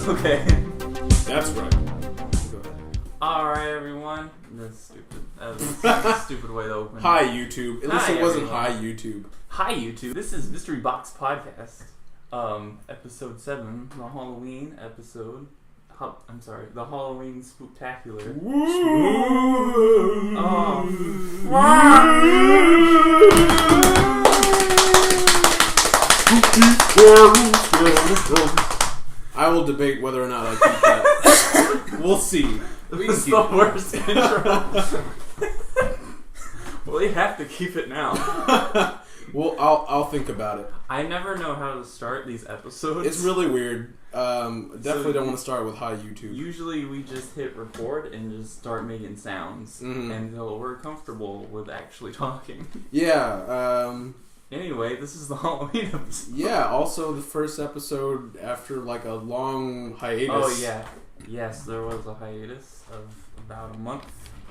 Okay. That's right. Go ahead. Alright, everyone. That's stupid. That was a stupid way to open. Hi, YouTube. At least Hi, it wasn't everyone. hi, YouTube. Hi, YouTube. This is Mystery Box Podcast. Episode 7, the Halloween episode. The Halloween Spooktacular. I will debate whether or not I keep that. We'll see. This is the worst intro. Well, you have to keep it now. Well, I'll think about it. I never know how to start these episodes. It's really weird. Definitely don't want to start with hi, YouTube. Usually we just hit record and just start making sounds until we're comfortable with actually talking. Yeah. Anyway, this is the Halloween episode. Yeah. Also, the first episode after like a long hiatus. Oh yeah. Yes, there was a hiatus of about a month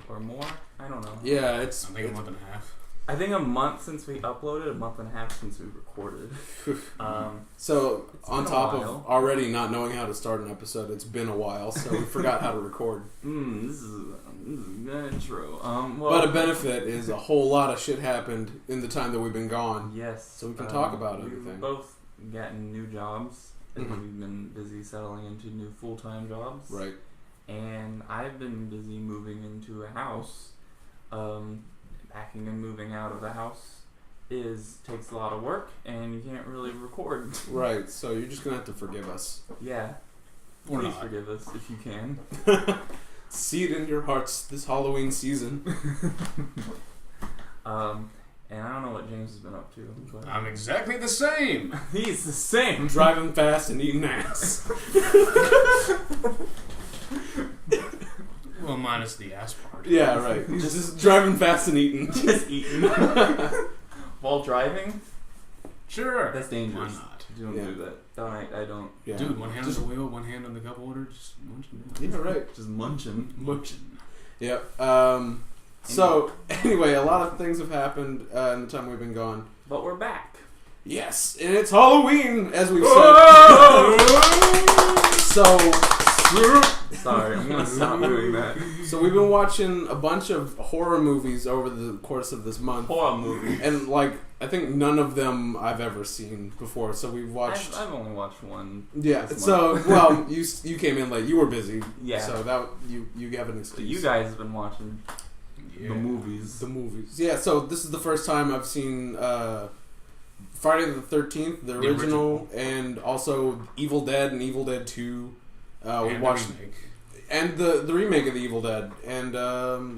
or more. I don't know. Yeah, I think a month and a half. I think a month since we uploaded, a month and a half since we recorded. So, on top while. of already not knowing how to start an episode, it's been a while, so we forgot how to record. This is a good intro. But a benefit is a whole lot of shit happened in the time that we've been gone. Yes. So we can talk about we've everything. both gotten new jobs. And we've been busy settling into new full-time jobs. Right. And I've been busy moving into a house. Packing and moving out of the house takes a lot of work, and you can't really record. Right, so you're just gonna have to forgive us. Yeah. Or Please not. forgive us if you can. See it in your hearts this Halloween season. And I don't know what James has been up to. But I'm exactly the same. he's the same. Driving fast and eating ass. Well, minus the ass part. Yeah, right. Just driving fast and eating. Just eating. While driving? Sure. That's dangerous. Why not? You don't do that. I don't. Yeah. Dude, one hand on the wheel, one hand on the cup holder, just munching. Yeah, right. Just munching. Yep. So, anyway, a lot of things have happened in the time we've been gone. But we're back. Yes, and it's Halloween, as we've said. So, Sorry, I'm gonna stop doing that. So we've been watching a bunch of horror movies over the course of this month. Horror movie. And, like, I think none of them I've ever seen before, so we've watched... I've only watched one. Yeah, this so, month. well, you came in late. You were busy. Yeah. So that you have an excuse. You guys have been watching Yeah. the movies. The movies. Yeah, so this is the first time I've seen Friday the 13th, the original, and also Evil Dead and Evil Dead 2. We And watched... the remake. And the remake of the Evil Dead. And,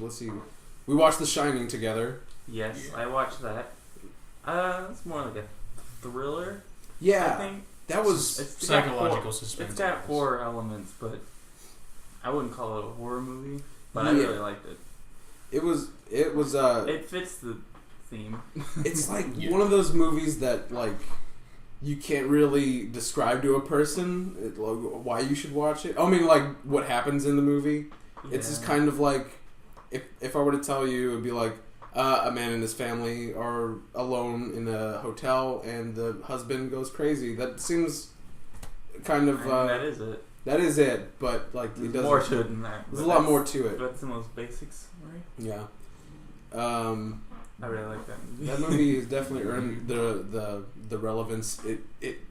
let's see. We watched The Shining together. Yes, Yeah. I watched that. It's more like a thriller. Yeah. I think That was... it's Psychological suspense. It's got horror elements, but I wouldn't call it a horror movie. But I Yeah. really liked it. It was It fits the theme. it's like Yeah. one of those movies that, like, you can't really describe to a person why you should watch it. I mean, like, what happens in the movie. It's just kind of like, if I were to tell you, it would be like, a man and his family are alone in a hotel, and the husband goes crazy. That seems kind of... I mean, that is it. That is it, but, like, it There's doesn't... more to it than that. There's a lot more to it. That's the most basics, right? Yeah. I really like that movie. That movie has definitely earned the relevance it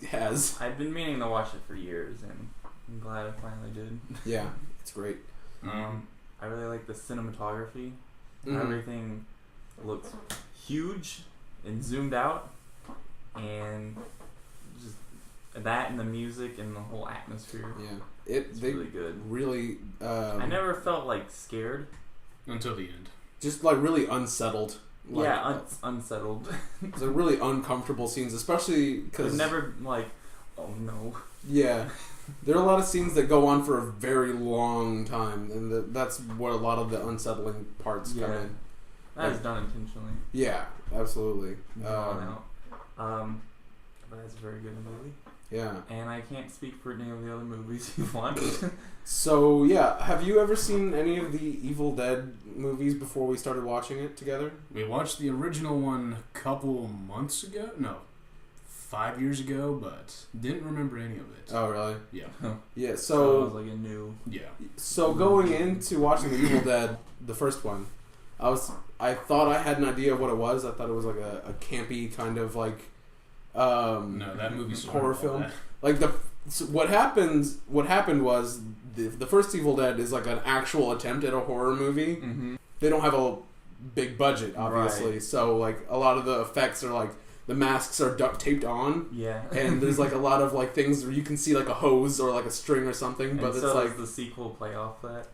has. I've been meaning to watch it for years, and I'm glad I finally did. Yeah, it's great. I really like the cinematography. Mhm. Everything looks huge and zoomed out, and just that and the music and the whole atmosphere. Yeah, It's really good. Really, I never felt like scared. Until the end. just like really unsettled. Like, Yeah, unsettled. They're really uncomfortable scenes, especially because never like, oh no. Yeah, there are a lot of scenes that go on for a very long time, and that's where a lot of the unsettling parts come in. That is done intentionally. Yeah, absolutely. Drawn out. But it's a very good movie. Yeah. And I can't speak for any of the other movies you've watched. So, yeah, have you ever seen any of the Evil Dead movies before we started watching it together? We watched the original one a couple months ago. No. 5 years ago, but didn't remember any of it. Oh, really? Yeah. Yeah. So it was like a new. Yeah. So going into watching The Evil Dead, the first one, I thought I had an idea of what it was. I thought it was like a campy kind of like No, that movie's horror film. Like what happened was the first Evil Dead is like an actual attempt at a horror movie. Mm-hmm. They don't have a big budget, obviously, Right. So like a lot of the effects are like the masks are duct taped on. Yeah. And there's like a lot of like things where you can see like a hose or like a string or something, but and it's so like does the sequel play off that?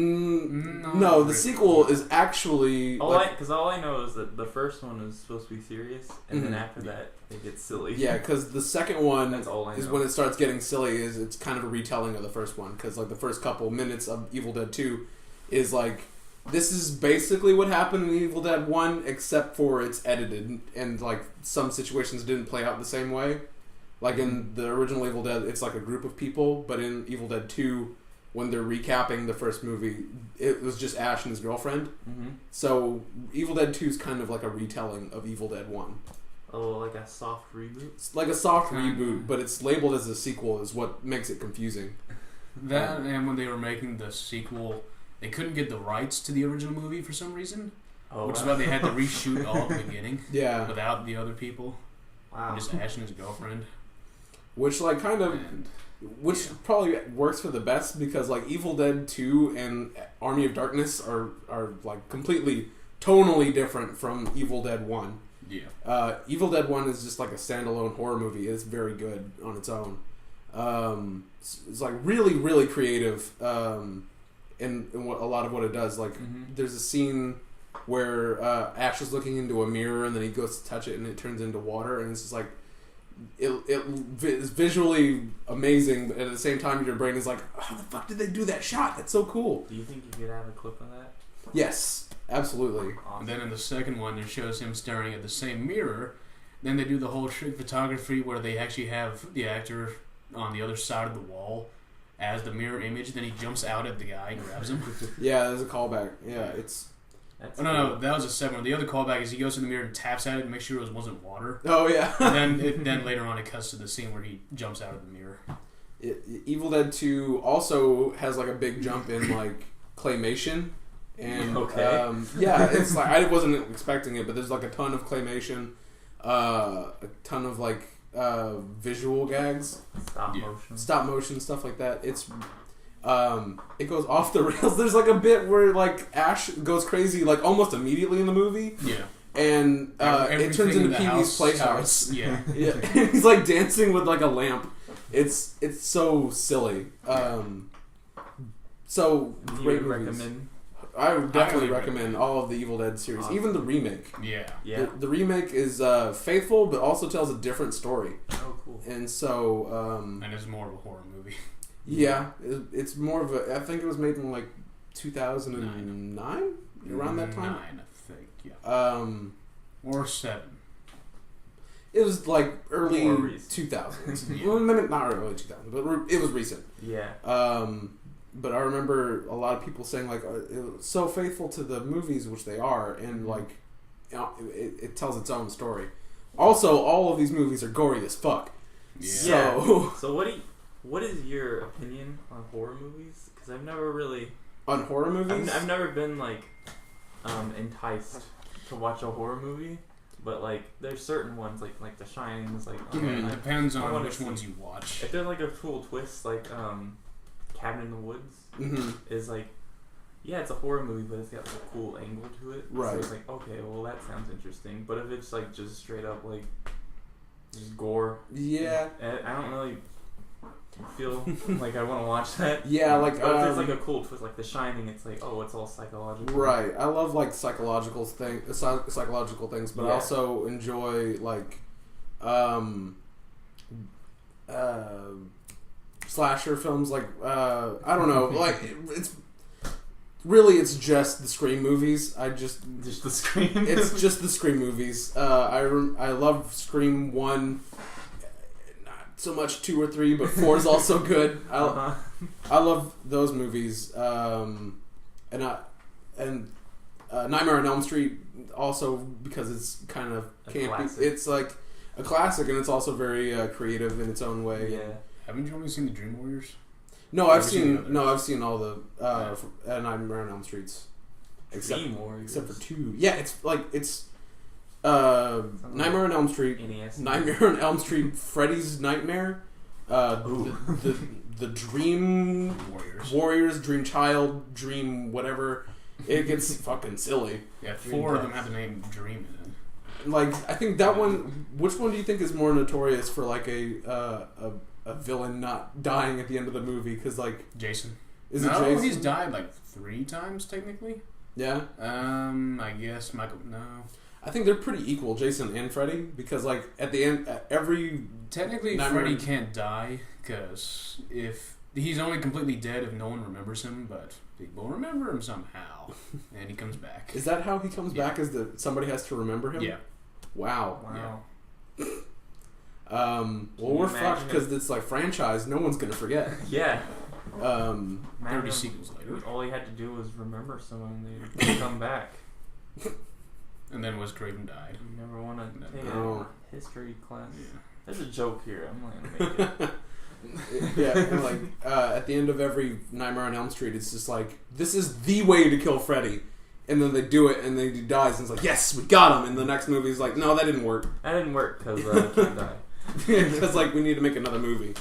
No, the sequel is actually Because all I know is that the first one is supposed to be serious, and then Mhm. after that it gets silly. yeah, because the second one That's all I is know. when it starts getting silly. Is it's kind of a retelling of the first one, because like the first couple minutes of Evil Dead 2 is like this is basically what happened in Evil Dead 1, except for it's edited and like some situations didn't play out the same way. Like in the original Evil Dead, it's like a group of people, but in Evil Dead 2, when they're recapping the first movie, it was just Ash and his girlfriend. Mm-hmm. So Evil Dead 2 is kind of like a retelling of Evil Dead 1. Oh, like a soft reboot. It's like a soft reboot, but it's labeled as a sequel is what makes it confusing. That and when they were making the sequel, they couldn't get the rights to the original movie for some reason, Oh, which is wow. why they had to reshoot all at the beginning Yeah. without the other people, Wow. just Ash and his girlfriend. Which like kind of And which probably works for the best, because like Evil Dead 2 and Army of Darkness are like completely tonally different from Evil Dead 1. yeah, Evil Dead 1 is just like a standalone horror movie. It's very good on its own. It's like really, really creative in what, a lot of what it does. Like Mhm. there's a scene where Ash is looking into a mirror and then he goes to touch it and it turns into water, and it's just like it is visually amazing, but at the same time your brain is like, how the fuck did they do that shot? That's so cool. Do you think you could have a clip of that? Yes, absolutely. Awesome. and then in the second one, it shows him staring at the same mirror. Then they do the whole trick photography where they actually have the actor on the other side of the wall as the mirror image. Then he jumps out at the guy and grabs him. Yeah, there's a callback. Yeah, it's That's Oh, no, that was the second one. The other callback is he goes in the mirror and taps at it to make sure it wasn't water. oh yeah. And then later on it cuts to the scene where he jumps out of the mirror. Evil Dead 2 also has like a big jump in like claymation, and Okay. yeah, it's like I wasn't expecting it, but there's like a ton of claymation, a ton of like visual gags, stop Yeah. motion. stop motion stuff like that. It's it goes off the rails. There's like a bit where like Ash goes crazy like almost immediately in the movie, Yeah. and it turns Everything in into the Pee Wee's house Playhouse. starts- Yeah. Yeah, he's like dancing with like a lamp. It's so silly. So You great would movies. recommend? I would definitely Highly recommend all of the Evil Dead series, Awesome. even the remake. Yeah. Yeah. The remake is faithful, but also tells a different story. Oh, cool. And so, And it's more of a horror movie. yeah, it's more of a. I think it was made in like 2009, around that time. 9, I think. Yeah. Or 7. It was like early More recent. 2000s. Yeah. Well, maybe not early 2000s, but it was recent. Yeah. But I remember a lot of people saying like it was so faithful to the movies, which they are, and like you know, it tells its own story. Also, all of these movies are gory as fuck. Yeah. So So what is your opinion on horror movies? Because I've never really, on horror movies, I've never been like enticed to watch a horror movie. But like, there's certain ones like The Shining is like. Mhm. It depends I on wanna which see- ones you watch. If there's like a cool twist, like Cabin in the Woods Mhm. is like, yeah, it's a horror movie, but it's got like a cool angle to it. Right. So it's like, okay, well that sounds interesting. But if it's like just straight up like just gore, Yeah, I don't really feel like I want to watch that. yeah, like But if there's like a cool twist, like The Shining, it's like, oh, it's all psychological. right. I love like psychological things, but I Yeah. also enjoy like slasher films. Like I don't know, like it's just the Scream movies. Just the scream. It's just the Scream movies. I love Scream 1. Not so much 2 or 3, but 4 is also good. Uh-huh. I love those movies. And Nightmare on Elm Street also because it's kind of A campy. classic. It's like a classic, and it's also very creative in its own way. Yeah. Haven't you only seen the Dream Warriors? No, I've seen all the Nightmare on Elm Streets. Dream Warriors. Except for 2. Yeah, it's Nightmare on Elm Street, NES. Nightmare on Elm Street, Freddy's Nightmare, the Dream Warriors, Dream Child, Dream whatever. It gets fucking silly. Yeah, 4 of them have the name Dream in it. Like, I think that one. Which one do you think is more notorious for like a villain not dying at the end of the movie? Because like Jason. Is it Jason? He's died like 3 times technically. Yeah. I guess Michael. No. I think they're pretty equal, Jason and Freddy, because like at the end, every technically Freddy can't die because if he's only completely dead if no one remembers him, but people remember him somehow, and he comes back. Is that how he comes back? Is that somebody has to remember him? Yeah. Wow. Well, we're fucked because it's like franchise. No one's gonna forget. Yeah. 30 sequels later. All you had to do was remember someone and they'd come back. And then Wes Craven died. You never want to take a history class. Yeah. There's a joke here. I'm not gonna make it. Yeah, and like at the end of every Nightmare on Elm Street, it's just like, this is the way to kill Freddy. And then they do it, and then he dies, and it's like, yes, we got him. And the next movie is like, no, that didn't work. That didn't work because he can't die. Because like we need to make another movie.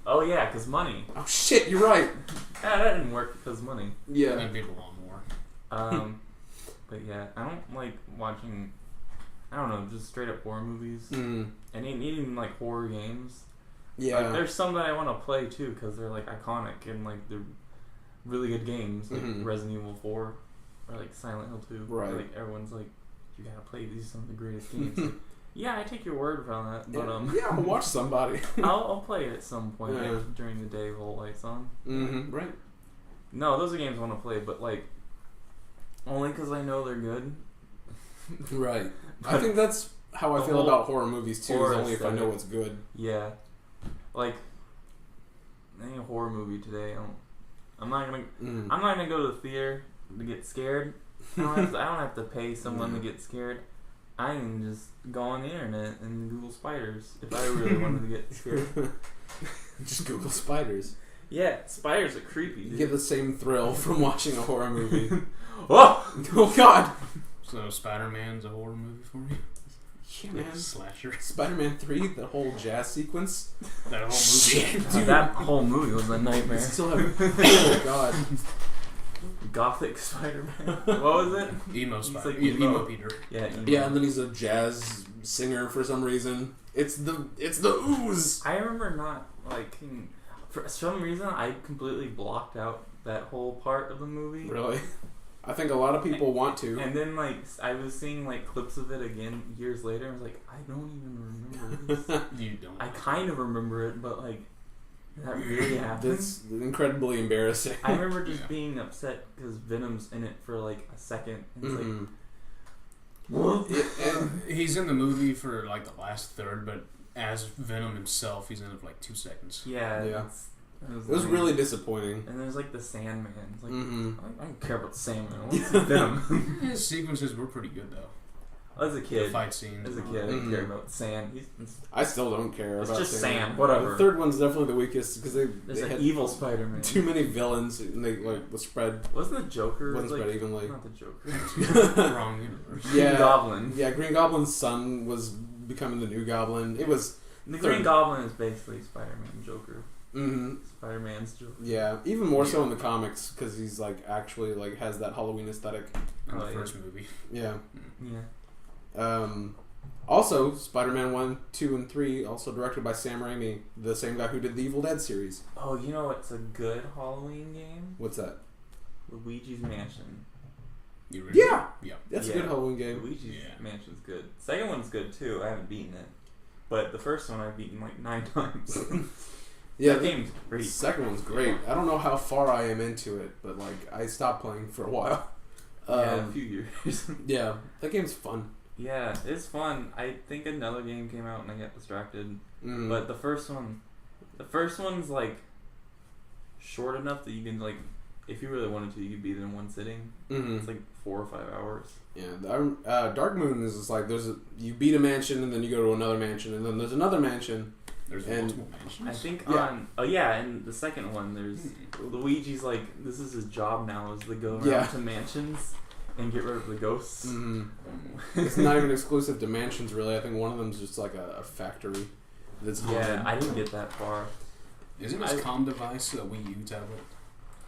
Oh yeah, because money. Oh shit, you're right. Yeah, that didn't work because money. Yeah. And then people want more. But yeah, I don't like watching. I don't know, just straight up horror movies. Mm. And even like horror games. Yeah. Like, there's some that I want to play too because they're like iconic and like they're really good games, like Resident Evil 4 or like Silent Hill 2. Right. Like everyone's like, you gotta play these are some of the greatest games. Like, yeah, I take your word for that, but yeah, I'll watch somebody. I'll play it at some point like, during the day with all lights on. Mm-hmm. Right. No, those are games I want to play, but like only because I know they're good. Right. I think that's how I feel about horror movies too. Is only if I know it's good. Yeah. Like any horror movie today, I'm not gonna go to the theater to get scared. I don't have to pay someone to get scared. I can just go on the internet and Google spiders if I really wanted to get scared. Just Google spiders. Yeah, spiders are creepy. Dude. You get the same thrill from watching a horror movie. Oh God! So Spider-Man's a horror movie for you? Yeah, man. Slasher. Spider-Man 3, the whole jazz sequence. That whole movie. Dude, that whole movie was a nightmare. Still have. Oh God. Gothic Spider-Man. What was it? Emo Spider. Like emo Peter. Yeah. Emo. Yeah, and then he's a jazz singer for some reason. It's the ooze. I remember not liking. For some reason, I completely blocked out that whole part of the movie. Really? I think a lot of people want to. And then, like, I was seeing, like, clips of it again years later. I was like, I don't even remember this. You don't. I kind of remember it, but, like, that really happened. That's incredibly embarrassing. I remember just being upset because Venom's in it for, like, a second. And it's and he's in the movie for, like, the last third, but as Venom himself, he's in it for, like, 2 seconds. Yeah. It was really disappointing. And there's like the Sandman. It's like, I don't care about the Sandman. I want Yeah. to see Venom. His sequences were pretty good, though. As a kid, The fight scenes. I didn't care about sand. I still don't care It's about just Sandman. sand, whatever. The third one's definitely the weakest because There's they an had evil Spider-Man. too many villains and they like was spread. Wasn't the Joker? Wasn't like, spread evenly. Not the Joker. Wrong universe. Yeah. Green Goblin. Yeah, Green Goblin's son was becoming the new Goblin. It was The Green Goblin is basically Spider-Man Joker. Mm-hmm. Spider-Man's Joker. Yeah, even more so in the comics because he's like actually like has that Halloween aesthetic. In the first movie. Yeah. Yeah. Also, Spider-Man 1, 2, and 3, also directed by Sam Raimi, the same guy who did the Evil Dead series. Oh, you know what's a good Halloween game? What's that? Luigi's Mansion. Yeah! Yeah. That's a good Halloween game. Luigi's Mansion's good. Second one's good too. I haven't beaten it. But the first one I've beaten like 9 times. Yeah, that game's great. The second one's great. I don't know how far I am into it, but like I stopped playing for a while. A few years. Yeah, that game's fun. Yeah, it's fun. I think another game came out and I got distracted. But the first one's like short enough that you can like if you really wanted to, you could beat it in one sitting. Mm-hmm. It's like 4 or 5 hours. Yeah, Dark Moon is just like you beat a mansion and then you go to another mansion and then there's another mansion. There's multiple mansions. I think in the second one, there's Luigi's like this is his job now is to go around to mansions and get rid of the ghosts. Mm-hmm. It's not even exclusive to mansions, really. I think one of them's just like a factory. That's haunted. I didn't get that far. Isn't his comm device a Wii U tablet?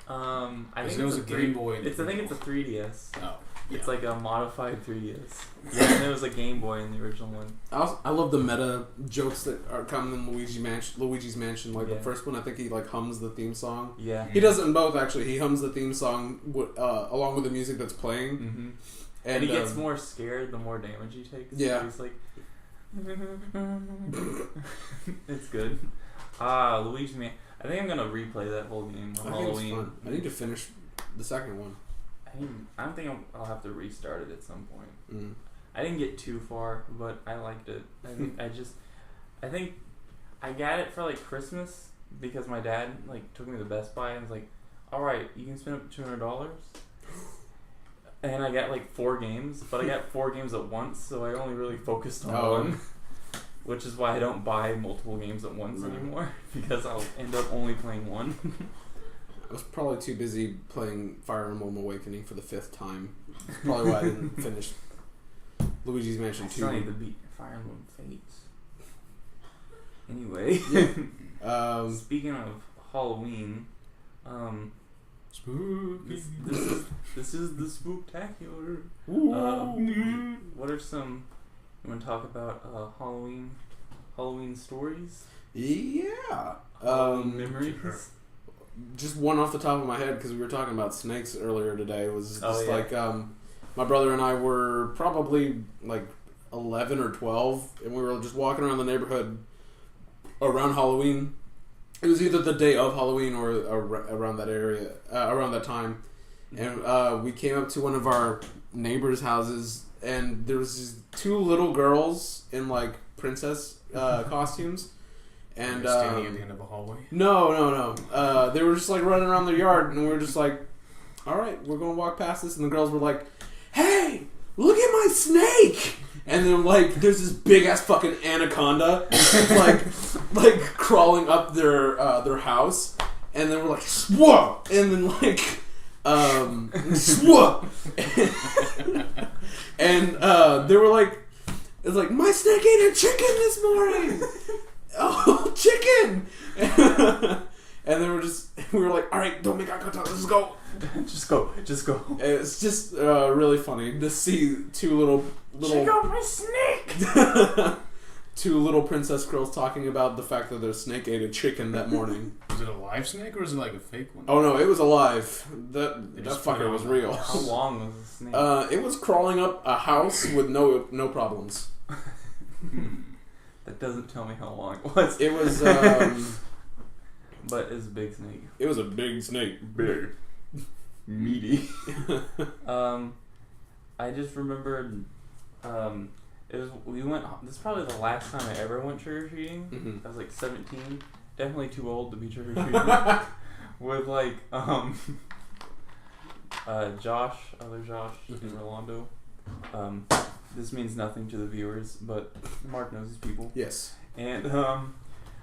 I think it was a Game Boy. I think it's a 3DS. Oh. Yeah. It's like a modified 3DS. Yeah, and there was a Game Boy in the original one. I love the meta jokes that are coming in Luigi's Mansion. Like the first one, I think he like hums the theme song. Yeah, he does it in both actually. He hums the theme song along with the music that's playing. Mm-hmm. And he gets more scared the more damage he takes. Yeah, so he's like, it's good. Luigi's Man. I think I'm gonna replay that whole game on Halloween. Fun. I need to finish the second one. I don't think I'll have to restart it at some point. Mm. I didn't get too far, but I liked it. I think I got it for like Christmas because my dad like took me to Best Buy and was like, "All right, you can spend up to $200." And I got like 4 games, but I got 4 games at once, so I only really focused on one. Which is why I don't buy multiple games at once anymore because I'll end up only playing one. I was probably too busy playing Fire Emblem Awakening for the 5th time. That's probably why I didn't finish Luigi's Mansion 2. I still need to beat Fire Emblem Fates. Anyway, speaking of Halloween, spooky. This is the Spooktacular. What are some? You want to talk about Halloween stories? Yeah. Memories. Just one off the top of my head because we were talking about snakes earlier today. Was just like my brother and I were probably like 11 or 12, and we were just walking around the neighborhood around Halloween. It was either the day of Halloween or around that area, around that time, and we came up to one of our neighbors' houses, and there was these 2 little girls in like princess costumes. And standing at the end of a hallway? No. They were just like running around their yard, and we were just like, all right, we're going to walk past this. And the girls were like, hey, look at my snake. And then like there's this big ass fucking anaconda like crawling up their house. And then we're like, swah! And then like, swah! And they were like, it's like, my snake ate a chicken this morning. Oh, chicken! And we were like, all right, don't make eye contact, let's go. Just go. It's just really funny to see 2 little check out my snake. 2 little princess girls talking about the fact that their snake ate a chicken that morning. Was it a live snake or was it like a fake one? Oh no, it was alive. That fucker was real. How long was the snake? It was crawling up a house with no problems. That doesn't tell me how long it was. It was, but it's a big snake. It was a big snake. Big. Meaty. I just remembered, this is probably the last time I ever went trick-or-treating. Mm-hmm. I was like 17. Definitely too old to be trick-or-treating. With like, Josh, and Rolando. This means nothing to the viewers, but Mark knows his people. Yes. And I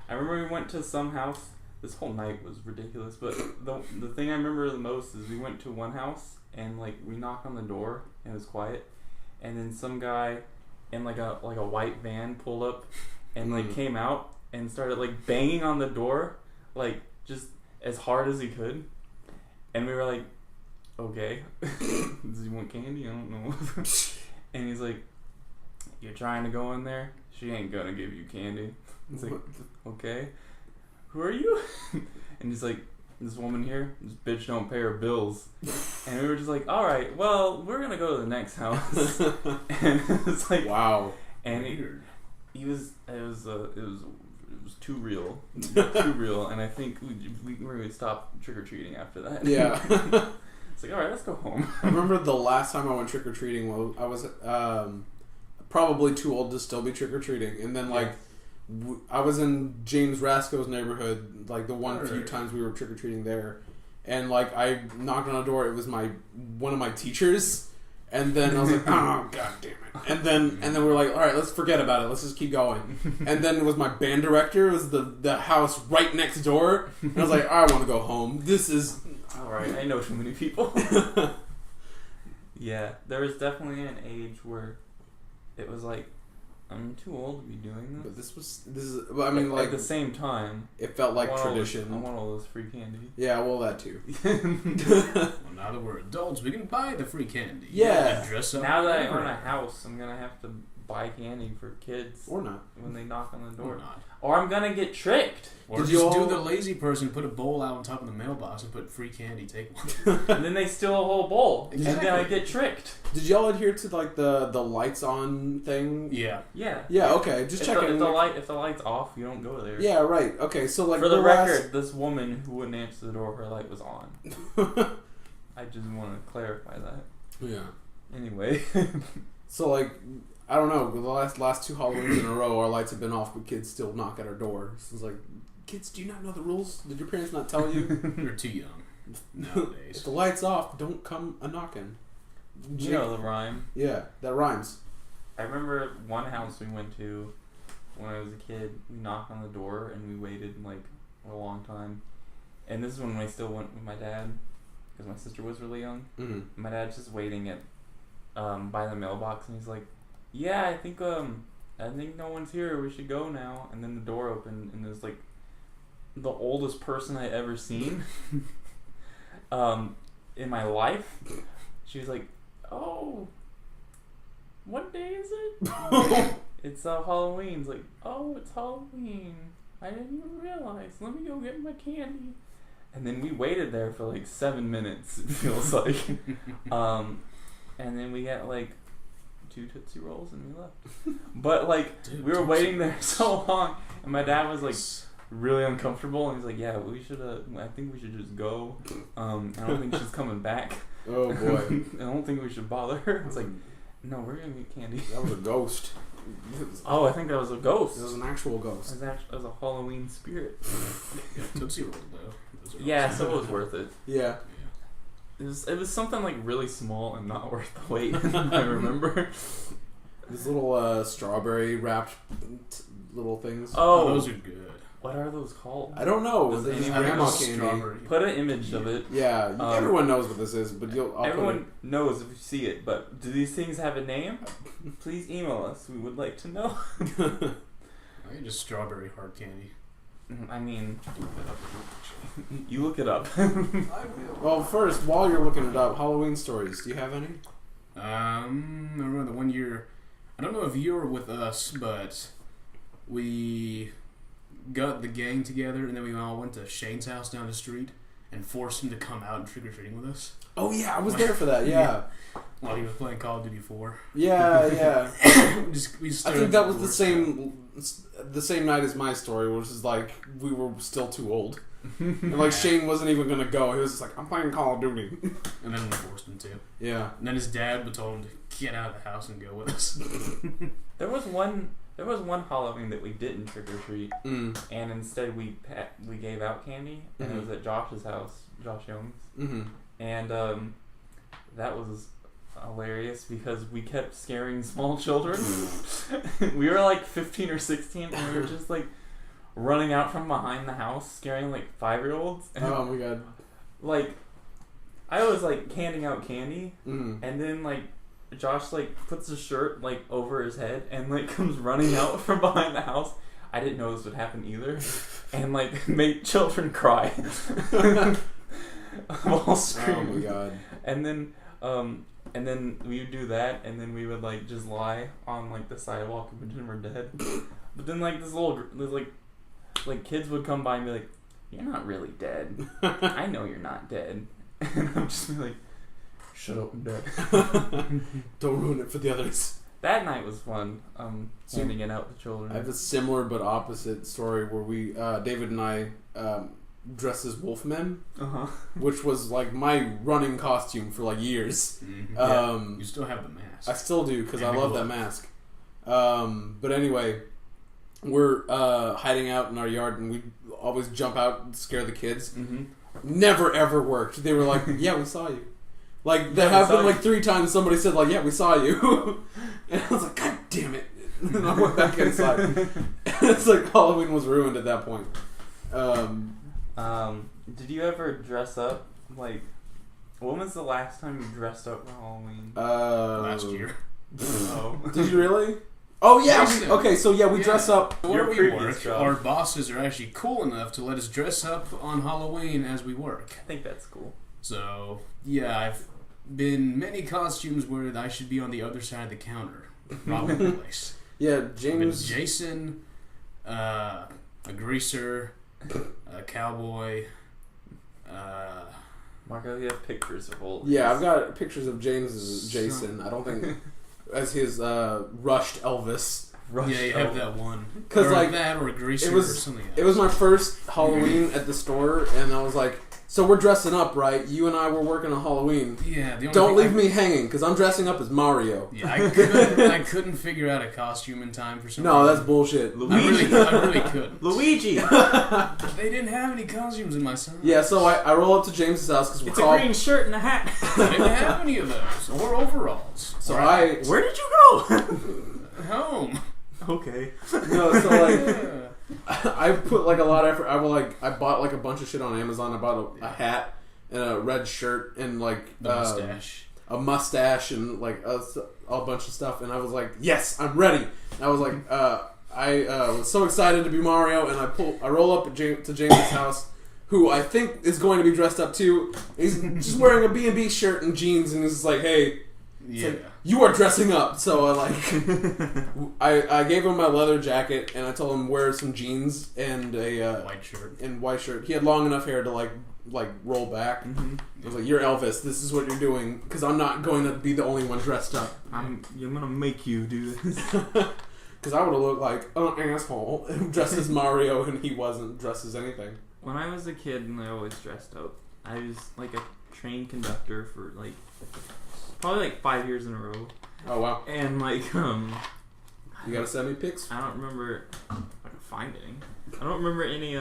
remember we went to some house. This whole night was ridiculous, but the thing I remember the most is we went to one house and like we knocked on the door and it was quiet, and then some guy in like a white van pulled up and like came out and started like banging on the door like just as hard as he could, and we were like, okay, does he want candy? I don't know. And he's like, you're trying to go in there? She ain't gonna give you candy. It's like, okay. Who are you? And he's like, this woman here, this bitch don't pay her bills. And we were just like, alright, well, we're gonna go to the next house. And it was like, wow. And it was too real. Too real. And I think we really stopped trick-or-treating after that. Yeah. It's like, alright, let's go home. I remember the last time I went trick-or-treating, well, I was probably too old to still be trick-or-treating. And then, like, I was in James Rasco's neighborhood, like, the few times we were trick-or-treating there. and like I knocked on a door. It was one of my teachers, and then I was like, oh god damn it! And then we were like, all right, let's forget about it. Let's just keep going. And then it was my band director. It was the house right next door, and I was like, I want to go home. This is all right. I know too many people. Yeah, there was definitely an age where it was like, I'm too old to be doing this. But this is. I mean, like at the same time, it felt like tradition. I want all this free candy. Yeah, well, that too. Well, now that we're adults, we can buy the free candy. Yeah. And dress up. Now that I own a house, I'm gonna have to buy candy for kids. Or not. When they knock on the door. Or not. Or I'm gonna get tricked. Or just do the lazy person, put a bowl out on top of the mailbox and put free candy, take one. And then they steal a whole bowl. Exactly. And then I get tricked. Did y'all adhere to like the lights on thing? Yeah. Yeah. Yeah, okay. Just checking. If the light's off, you don't go there. Yeah, right. Okay, so like for the record, this woman who wouldn't answer the door, her light was on. I just want to clarify that. Yeah. Anyway. So like, I don't know. The last 2 Halloweens in a row, our lights have been off, but kids still knock at our door. So it's like, kids, do you not know the rules? Did your parents not tell you? You're too young nowadays. If the light's off, don't come a knocking. You know the rhyme. Yeah, that rhymes. I remember one house we went to when I was a kid. We knocked on the door and we waited like a long time. And this is when I still went with my dad because my sister was really young. Mm-hmm. My dad's just waiting at by the mailbox and he's like, "Yeah, I think no one's here. We should go now." And then the door opened and there's like the oldest person I ever seen in my life. She was like, "Oh, what day is it?" "It's Halloween." It's like, "Oh, it's Halloween. I didn't even realize. Let me go get my candy." And then we waited there for like 7 minutes, it feels like. And then we got like 2 Tootsie Rolls and we left. But like, Dude, we were waiting there so long, and my dad was like really uncomfortable, and he's like, "Yeah, we should. I think we should just go. I don't think she's coming back. Oh boy. I don't think we should bother her." It's like, no, we're gonna get candy. That was a ghost. Oh, I think that was a ghost. It was an actual ghost. It was a Halloween spirit. Yeah, Tootsie Roll though. Yeah, so it was worth it. Yeah. It was something like really small and not worth the wait. I remember. These little strawberry wrapped little things. Oh, those are good. What are those called? I don't know. Does They're just anyone grandma know? candy. Strawberry. Put an image of it. Yeah, everyone knows what this is, but I'll Everyone knows if you see it, but do these things have a name? Please email us. We would like to know. I think just strawberry hard candy. I mean, you look it up. Well, first, while you're looking it up, Halloween stories. Do you have any? I remember the one year. I don't know if you were with us, but we got the gang together, and then we all went to Shane's house down the street and forced him to come out and trick or treating with us. Oh yeah, I was there for that. Yeah. While he was playing Call of Duty 4. Yeah. we I think that was the same night as my story, which is like we were still too old, and like Shane wasn't even gonna go. He was just like, "I'm playing Call of Duty," and then we forced him to. Yeah. And then his dad would told him to get out of the house and go with us. There was one Halloween that we didn't trick or treat, and instead we gave out candy, and it was at Josh's house, Josh Young's, and that was hilarious because we kept scaring small children. We were like 15 or 16, and we were just like running out from behind the house, scaring like 5-year-olds. And, oh my god! Like, I was like handing out candy, Mm. and then like Josh like puts his shirt like over his head and like comes running out from behind the house. I didn't know this would happen either, and like made children cry. All screaming. Oh my god! And then we would do that, and then we would like just lie on like the sidewalk and pretend we're dead. But then like there's like kids would come by and be like, "You're not really dead. I know you're not dead." And I'm just be like, "Shut up, I'm dead." Don't ruin it for the others. That night was fun. Handing it out to children. I have a similar but opposite story where we, David and I, dressed as wolfmen, which was like my running costume for like years. You still have the mask. I still do because I love that mask. But anyway, we're hiding out in our yard and we always jump out and scare the kids. never ever worked. They were like, yeah, we saw you. Like, that Yeah, happened like 3 times. Somebody said, like, yeah, we saw you. And I was like, God damn it. And then I went back inside. It's like Halloween was ruined at that point. Did you ever dress up? Like, when was the last time you dressed up for Halloween? Last year. Oh. Did you really? Oh, yeah. Yes. Okay, so yeah, we dress up. Where Your we previous work, job. our bosses are actually cool enough to let us dress up on Halloween as we work. I think that's cool. So, yeah, I've been many costumes where I should be on the other side of the counter, robbing the place. Yeah, I've been James. Jason, a greaser, a cowboy. Marco, you have pictures of all Yeah, these. I've got pictures of James as Jason. I don't think as his rushed Elvis. Rush Yeah, you have that one. 'Cause, or like, that or a greaser it was- or something else. It was my first Halloween at the store, and I was like, "So we're dressing up, right? You and I were working on Halloween. Yeah, the only Don't thing leave me hanging, because I'm dressing up as Mario." Yeah, I couldn't figure out a costume in time for some No, reason. that's bullshit. I really couldn't. Luigi! They didn't have any costumes in my size. Yeah, so I roll up to James's house because we're It's a called. green shirt and a hat. I didn't have any of those. Or overalls. So Right. Where did you go? Home. Okay. No, so like Yeah. I put like a lot of effort. I bought like a bunch of shit on Amazon. I bought a hat and a red shirt and like The mustache. a mustache and like a bunch of stuff. And I was like, yes, I'm ready. And I was like, I was so excited to be Mario. And I roll up to James's house, who I think is going to be dressed up too. He's just wearing a B&B shirt and jeans, and he's like, hey. Yeah. Like, you are dressing up, so I gave him my leather jacket and I told him wear some jeans and a white shirt. He had long enough hair to like roll back. Mm-hmm. I was like, "You're Elvis. This is what you're doing." Because I'm not going to be the only one dressed up. I'm gonna make you do this. Because I would have looked like an asshole dressed as Mario, and he wasn't dressed as anything. When I was a kid and I always dressed up, I was like a train conductor for like probably like 5 years in a row. Oh wow! And like You gotta send me pics. I don't remember if I can find any. I don't remember any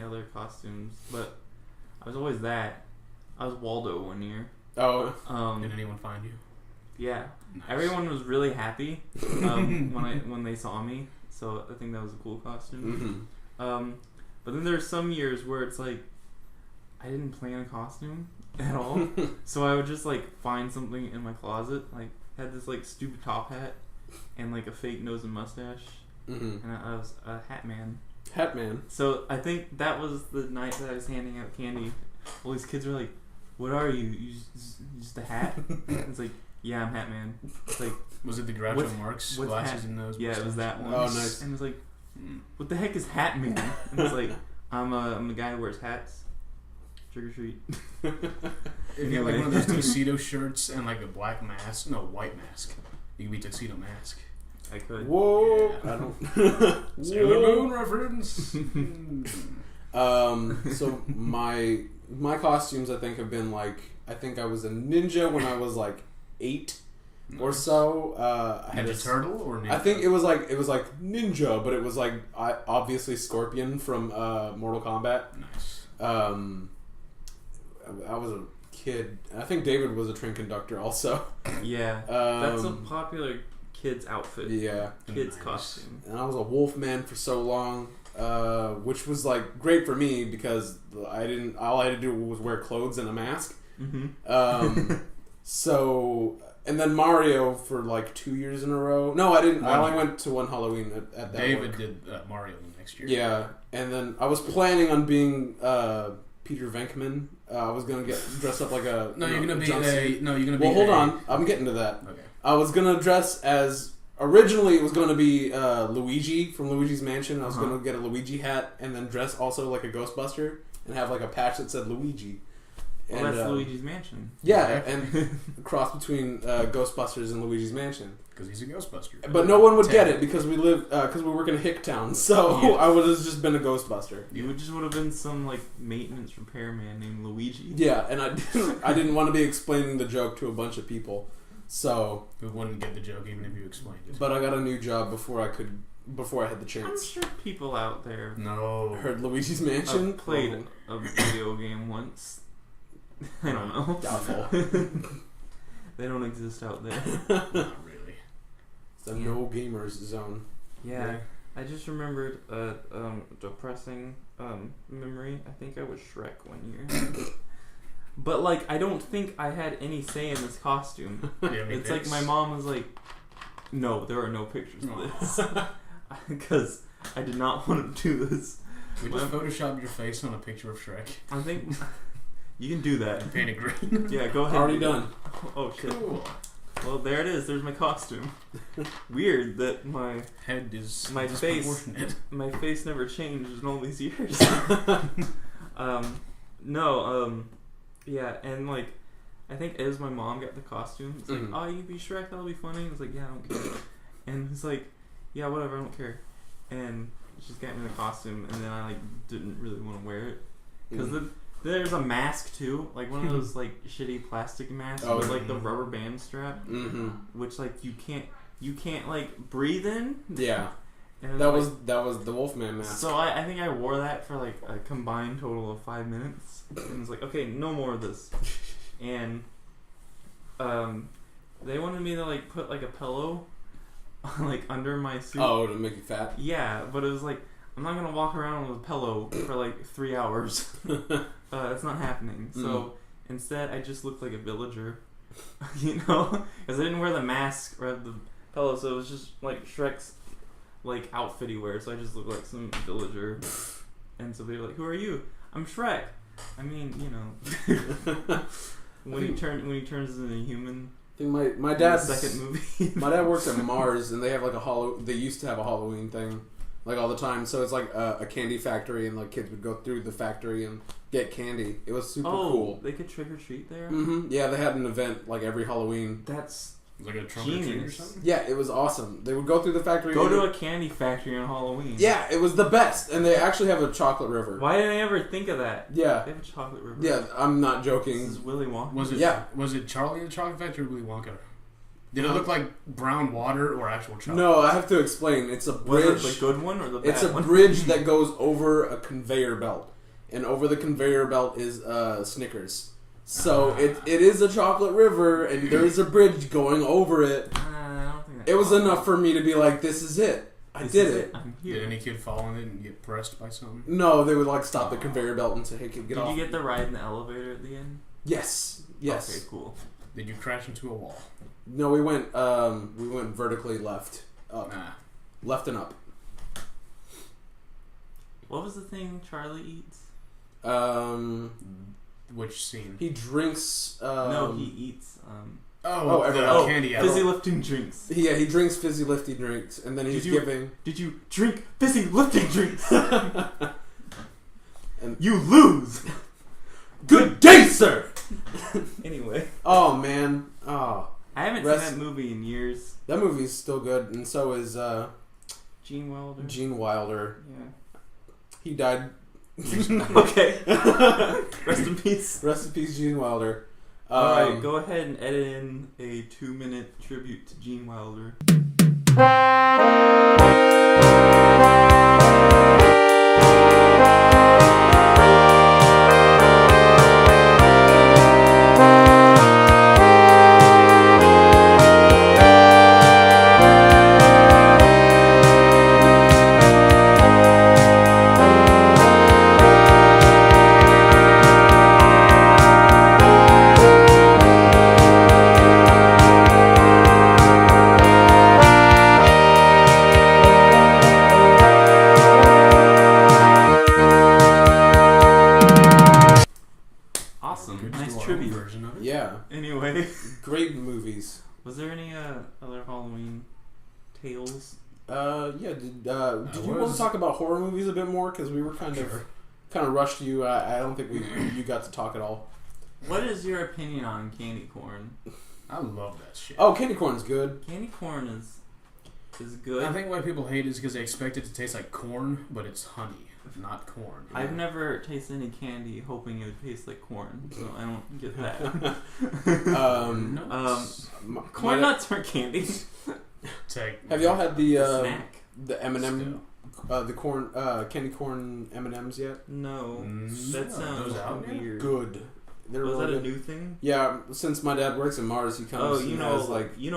other costumes, but I was always that. I was Waldo one year. Oh, Did anyone find you? Yeah. Nice. Everyone was really happy when they saw me, so I think that was a cool costume. mm-hmm. But then there's some years where it's like I didn't plan a costume at all, so I would just like find something in my closet. Like had this like stupid top hat and like a fake nose and mustache, Mm-hmm. and I was a hat man. Hat man. So I think that was the night that I was handing out candy. All these kids were like, "What are you? You just a hat?" It's like, "Yeah, I'm Hat Man." It's like, Was it the Groucho Marx what's glasses hat? and those? Yeah, it was that one. Oh, nice. And it was like, "What the heck is Hat Man?" And it's like, I'm the guy who wears hats. Trick or treat. If you had like one of those tuxedo shirts and like a black mask, no, white mask, you could be Tuxedo Mask. I could. Whoa! Yeah. I don't. Sailor Moon reference. So my costumes, I think, have been like, I think I was a ninja when I was like 8 or so. I had Ninja Turtle or Ninja? I think it was like ninja, but it was like obviously Scorpion from Mortal Kombat. Nice. I was a kid. I think David was a train conductor also. Yeah, that's a popular kid's outfit. Yeah. Kid's Nice. costume. And I was a wolf man for so long, which was like great for me because all I had to do was wear clothes and a mask. Mm-hmm. So, and then Mario for like 2 years in a row. No, I didn't. I only went to one Halloween at that David work. did Mario the next year. Yeah, and then I was planning on being Peter Venkman. I was gonna get dressed up like a No, you're gonna be jumpsuit. you're gonna be. Well, hold on. I'm getting to that. Okay. I was gonna dress as originally it was gonna be Luigi from Luigi's Mansion. I was gonna get a Luigi hat and then dress also like a Ghostbuster and have like a patch that said Luigi. Well, And, that's Luigi's Mansion. Yeah, and cross between Ghostbusters and Luigi's Mansion. Because he's a Ghostbuster. But no one would get it because we work in Hicktown, so Yeah. I would have just been a Ghostbuster. You would have been some like maintenance repairman named Luigi. Yeah, and I didn't want to be explaining the joke to a bunch of people, so. Who wouldn't get the joke even if you explained it. But I got a new job before I could before I had the I'm chance. sure people out there Heard Luigi's Mansion? played a video game once. I don't know. Doubtful. They don't exist out there. Not really. It's a no gamers zone. Yeah. I just remembered a depressing memory. I think I was Shrek one year. But, like, I don't think I had any say in this costume. It's like my mom was like, no, there are no pictures of this. Because I did not want to do this. We just photoshopped your face on a picture of Shrek. I think you can do that. And paint it green. Yeah, go ahead. Already done. Oh, shit. Cool. Well, there it is. There's my costume. Weird that my head is my face never changed in all these years. Yeah, and like I think as my mom got the costume, it's like, oh, you be Shrek, that'll be funny. I was like, yeah, I don't care. And it's like, yeah, whatever, I don't care. And she's got me the costume, and then I like didn't really want to wear it because there's a mask too, like one of those like shitty plastic masks with like the rubber band strap, which like you can't like breathe in. Yeah, and that was the Wolfman mask. So I think I wore that for like a combined total of 5 minutes, and it's like, okay, no more of this. And they wanted me to like put like a pillow like under my suit. Oh, to make you fat? Yeah, but it was like, I'm not gonna walk around with a pillow for like 3 hours. That's not happening. So instead, I just looked like a villager, you know, because I didn't wear the mask or the pillow, so it was just like Shrek's like outfit he wears. So I just looked like some villager, and so they were like, "Who are you?" I'm Shrek. I mean, you know, when he turns into a human. I think my dad's second movie. My dad works at Mars, and they have like they used to have a Halloween thing, like all the time. So it's like a candy factory, and like kids would go through the factory and get candy. It was super cool. They could trick or treat there. Yeah, they had an event like every Halloween. That's like a trunk or treat or something. Yeah, it was awesome. They would go through the factory. Go to a candy factory on Halloween. Yeah, it was the best, and they actually have a chocolate river. Why didn't I ever think of that? Yeah, they have a chocolate river. Yeah, I'm not joking. This is Willy Wonka. Was it Charlie and the Chocolate Factory or Willy Wonka? Did it look like brown water or actual chocolate? No, I have to explain. It's a bridge. Was it the good one or the bad one? It's a bridge that goes over a conveyor belt, and over the conveyor belt is Snickers. So it is a chocolate river, and there is a bridge going over it. I don't think it was enough for me to be like, "This is it. I did it." I'm here. Did any kid fall in it and get pressed by something? No, they would like stop the conveyor belt and say, "Hey, kid, get off." Did you get the ride in the elevator at the end? Yes. Okay, cool. Did you crash into a wall? No, we went vertically left, up, left and up. What was the thing Charlie eats? Which scene? He drinks. No, he eats. Candy apple. Fizzy lifting drinks. Yeah, he drinks fizzy lifting drinks, and then he's giving. Did you drink fizzy lifting drinks? And you lose. Good day, sir. Anyway. Oh man. Oh. I haven't seen that movie in years. That movie's still good, and so is Gene Wilder. Gene Wilder. Yeah. He died. Okay. Rest in peace. Rest in peace, Gene Wilder. Alright, go ahead and edit in a 2-minute tribute to Gene Wilder. Anyway. Great movies. Was there any other Halloween tales? Yeah. Did you want to talk about horror movies a bit more? Because we were kind of rushed you. I don't think you got to talk at all. What is your opinion on candy corn? I love that shit. Oh, candy corn's good. Candy corn is good. I think why people hate it is because they expect it to taste like corn, but it's honey, not corn. I've never tasted any candy hoping it would taste like corn, so I don't get that. Nuts. Corn nuts aren't candy. Have y'all had the snack? the M&M, the corn, candy corn M&Ms yet? No, that sounds weird. Good. Was that a new thing? Yeah, since my dad works at Mars, he comes. You know,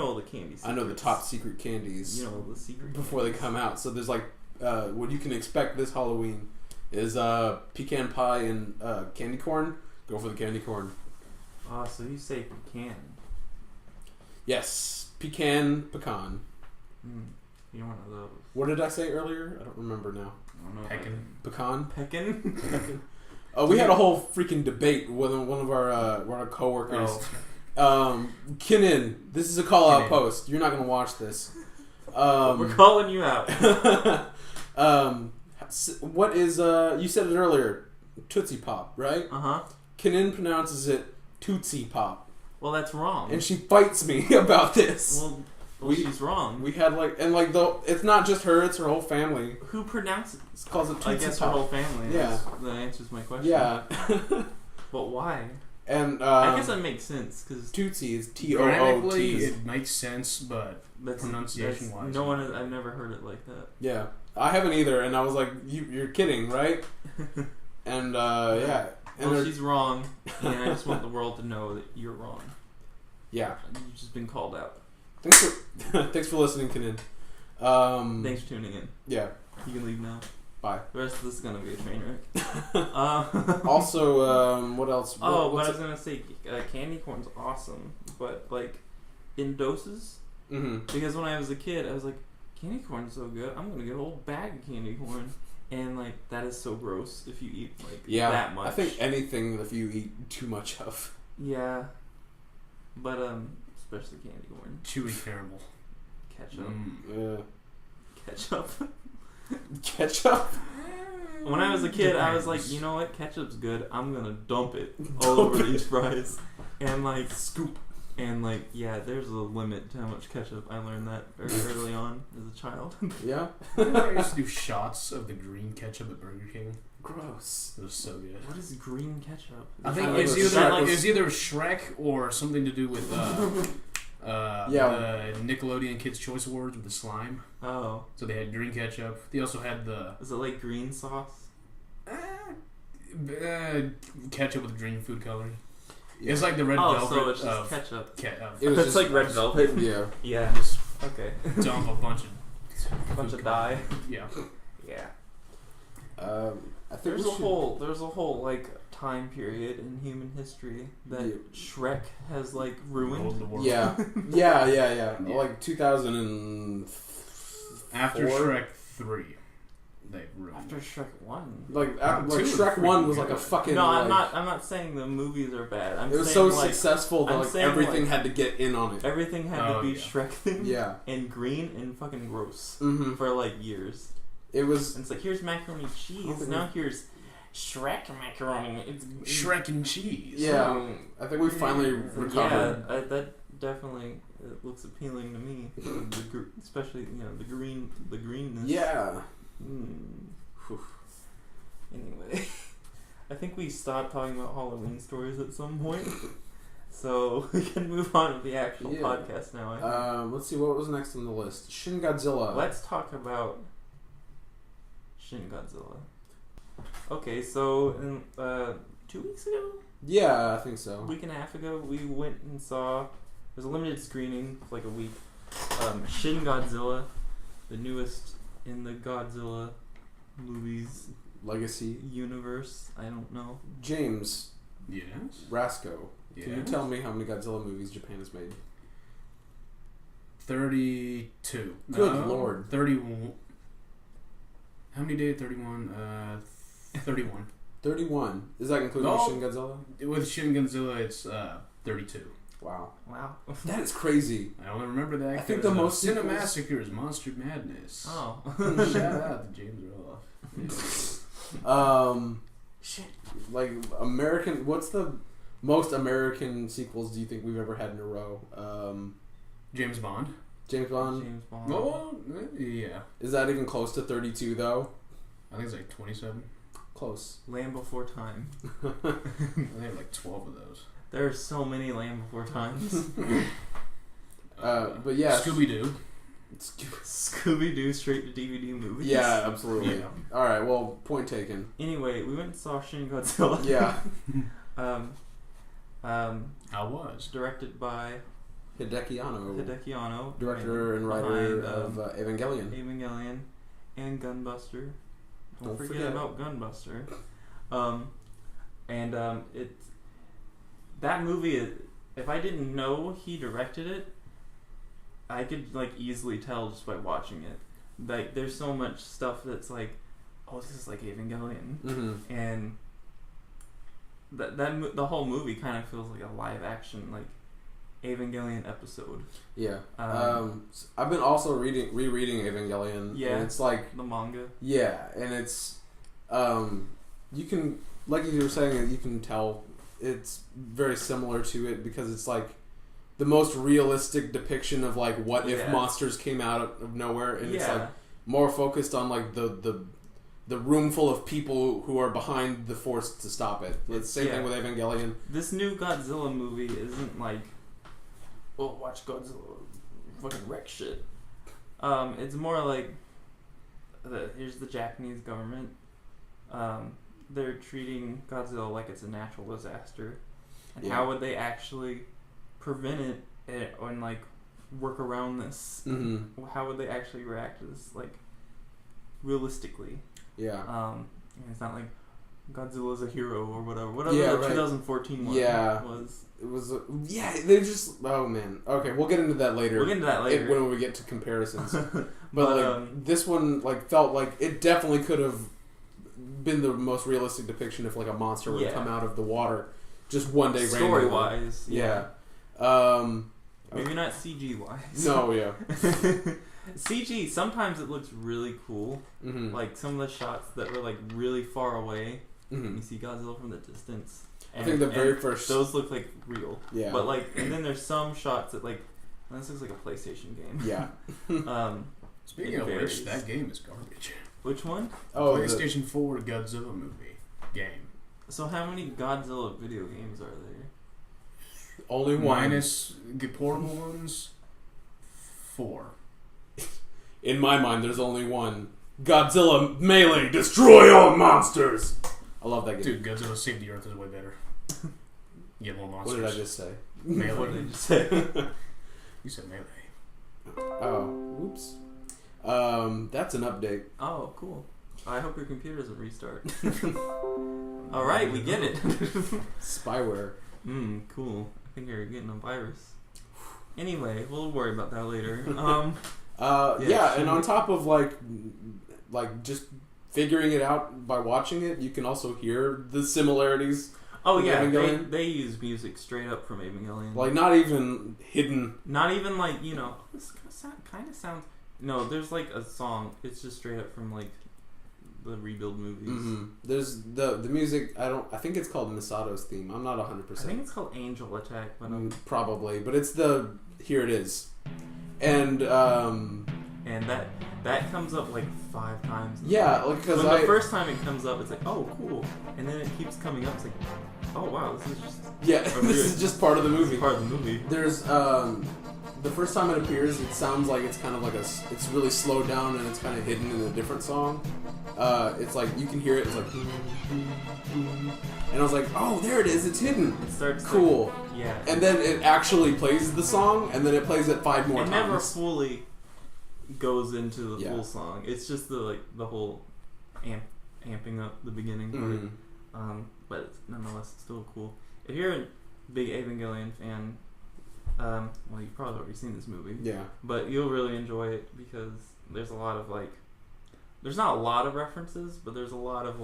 all the candies. I know the top secret candies. You know the secret before they come out. So there's what you can expect this Halloween is pecan pie and candy corn. Go for the candy corn. Oh, so you say pecan? Yes, pecan. You're one of those. What did I say earlier? I don't remember now. I don't know. Pecan. Pecan. Oh, we had a whole freaking debate with one of our coworkers. Kinnan, this is a call out post. You're not gonna watch this. We're calling you out. What is you said it earlier, Tootsie Pop, right? Kinnan pronounces it Tootsie Pop. Well, that's wrong. And she fights me about this. Well, she's wrong. We had it's not just her; it's her whole family. Who pronounces it? Calls it Tootsie Pop. I guess her whole family. Yeah, that answers my question. Yeah, but why? And I guess that makes sense because Tootsie is Toot. Grammatically, it makes sense, but pronunciation wise, I've never heard it like that. Yeah, I haven't either, and I was like, "You're kidding, right?" And yeah. Well, she's wrong, and I just want the world to know that you're wrong. Yeah, you've just been called out. Thanks for listening, Kinnan. Thanks for tuning in. Yeah. You can leave now. Bye. The rest of this is going to be a train wreck. Also, what else? But I was going to say, candy corn's awesome, but, in doses. Mm-hmm. Because when I was a kid, I was like, candy corn's so good, I'm going to get a whole bag of candy corn. And, that is so gross if you eat, that much. I think anything if you eat too much of. Yeah. But, especially candy corn. Chewy caramel. Ketchup. Ketchup. Ketchup? When I was a kid, I was like, you know what? Ketchup's good. I'm gonna dump it all over these fries. And, scoop. And, yeah, there's a limit to how much ketchup. I learned that very early on as a child. Yeah? I used to do shots of the green ketchup at Burger King. Gross. It was so good. What is green ketchup? I think it's either Shrek or something to do with the Nickelodeon Kids' Choice Awards with the slime. Oh. So they had green ketchup. They also had the... Is it like green sauce? Ketchup with green food coloring. Yeah. It's like the red velvet. So it's just ketchup. It's like red velvet. Yeah. Yeah. Just dump a bunch of dye. Yeah. Yeah. I think there's a whole time period in human history that Shrek has ruined the world. Yeah. Yeah. 2000 and after Shrek 3. They ruined. After Shrek 1. Shrek 1 was a fucking... No, I'm not saying the movies are bad. It was so successful that everything had to get in on it. Everything had to be Shrek themed. Yeah. And green and fucking gross. Mm-hmm. For years. It was... And it's here's macaroni and cheese. Now here's Shrek macaroni. It's Shrek and cheese. Yeah. I think we finally recovered. Yeah, that definitely looks appealing to me. Especially, the greenness. Yeah. Anyway, I think we stopped talking about Halloween stories at some point, so we can move on to the actual podcast now. I think. Let's see what was next on the list. Shin-Godzilla. Let's talk about Shin-Godzilla. Okay, so 2 weeks ago? Yeah, I think so. A week and a half ago, we went and saw. There's a limited screening for a week. Shin-Godzilla, the newest in the Godzilla movies legacy universe. I don't know. James. Yes. Rasco. Yes. Can you tell me how many Godzilla movies Japan has made? 32. Good lord. 31. How many did 31? 31. 31. Is that including Shin Godzilla? With Shin Godzilla, it's 32. Wow. That is crazy. I only remember that. I think the most Cinemassacre is Monster Madness. Oh. Shout out to James Roloff. Shit. American. What's the most American sequels do you think we've ever had in a row? James Bond. James Bond. Oh, yeah. Is that even close to 32 though? I think it's 27. Close. Land Before Time. They have 12 of those. There are so many Land Before Times. But yeah, Scooby-Doo. Scooby-Doo straight to DVD movies. Yeah, absolutely. Yeah. All right, well, point taken. Anyway, we went and saw Shin-Godzilla. Yeah. I was. Directed by Hideki Anno, director and writer of Evangelion. Evangelion and Gunbuster. Don't forget forget about Gunbuster. It's that movie. If I didn't know he directed it, I could like easily tell just by watching it. Like, there's so much stuff that's like, oh, this is like Evangelion, and the whole movie kind of feels like a live action like Evangelion episode. Yeah. I've been also rereading Evangelion. Yeah. And it's like the manga. Yeah, and it's you can, like you were saying, you can tell it's very similar to it because it's like the most realistic depiction of like what if monsters came out of nowhere, and it's like more focused on like the room full of people who are behind the force to stop it. It's the same thing with Evangelion. This new Godzilla movie isn't like, well, watch Godzilla fucking wreck shit. It's more like here's the Japanese government. They're treating Godzilla like it's a natural disaster, and how would they actually prevent it and like work around this? Mm-hmm. How would they actually react to this, like, realistically? Yeah. It's not like Godzilla's a hero or whatever. Yeah, the right. 2014 one was. It was they just, oh man. Okay, we'll get into that later. When we get to comparisons. but like this one like felt like it definitely could have been the most realistic depiction if like a monster were to come out of the water just one day randomly. Story wise. Yeah. Maybe not CG wise. No, yeah. CG, sometimes it looks really cool. Mm-hmm. Like some of the shots that were like really far away. Mm-hmm. You see Godzilla from the distance. I think the very first... Those look like real. Yeah. But like, and then there's some shots that like, this looks like a PlayStation game. Yeah. Speaking of which, that game is garbage. Which one? Oh, PlayStation 4 Godzilla movie game. So how many Godzilla video games are there? Only one. Minus the portable ones, 4. In my mind, there's only one. Godzilla Melee, destroy all monsters! I love that game. Dude, Godzilla Save the Earth is way better. Get more monsters. What did I just say? Melee. What did I just say? You said Melee. Oh, oops. That's an update. Oh, cool. I hope your computer doesn't restart. Alright, we get it. Spyware. Cool. I think you're getting a virus. Anyway, we'll worry about that later. And on top of like just figuring it out by watching it, you can also hear the similarities. Oh yeah, they use music straight up from Evangelion. Like not even hidden. Not even like, you know, this kind of sounds. No, there's like a song. It's just straight up from like the Rebuild movies. Mm-hmm. There's the music. I think it's called Misato's theme. I'm not 100%. I think it's called Angel Attack, but probably. But it's here it is, and that comes up like 5 times. Yeah, like because the first time it comes up, it's like, oh cool, and then it keeps coming up. It's like, oh wow, this is just this is just part of the movie. Part of the movie. There's the first time it appears, it sounds like it's kind of like it's really slowed down and it's kind of hidden in a different song. It's like you can hear it. It's like, and I was like, oh, there it is. It's hidden. It starts cool. Like, yeah. And then it actually plays the song, and then it plays it 5 more times. It never fully goes into the full song. It's just the whole amping up the beginning part. But nonetheless, it's still cool. If you're a big Evangelion fan, well, you've probably already seen this movie. Yeah. But you'll really enjoy it because there's a lot of there's not a lot of references, but there's a lot of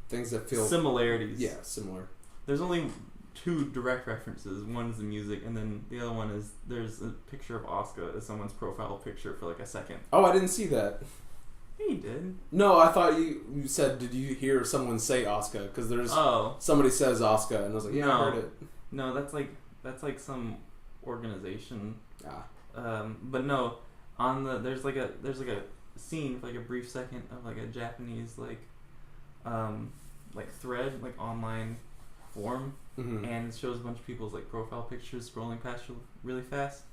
things that feel similarities. Yeah, similar. There's only 2 direct references. One is the music, and then the other one is there's a picture of Asuka as someone's profile picture for like a second. Oh, I didn't see that. Yeah, you did. No, I thought you said, did you hear someone say Asuka? Because there's somebody says Asuka, and I was like, yeah, I heard it. No, that's like some organization. Ah. But no, there's like a scene for like a brief second of like a Japanese thread, like online forum, and it shows a bunch of people's like profile pictures scrolling past you really fast,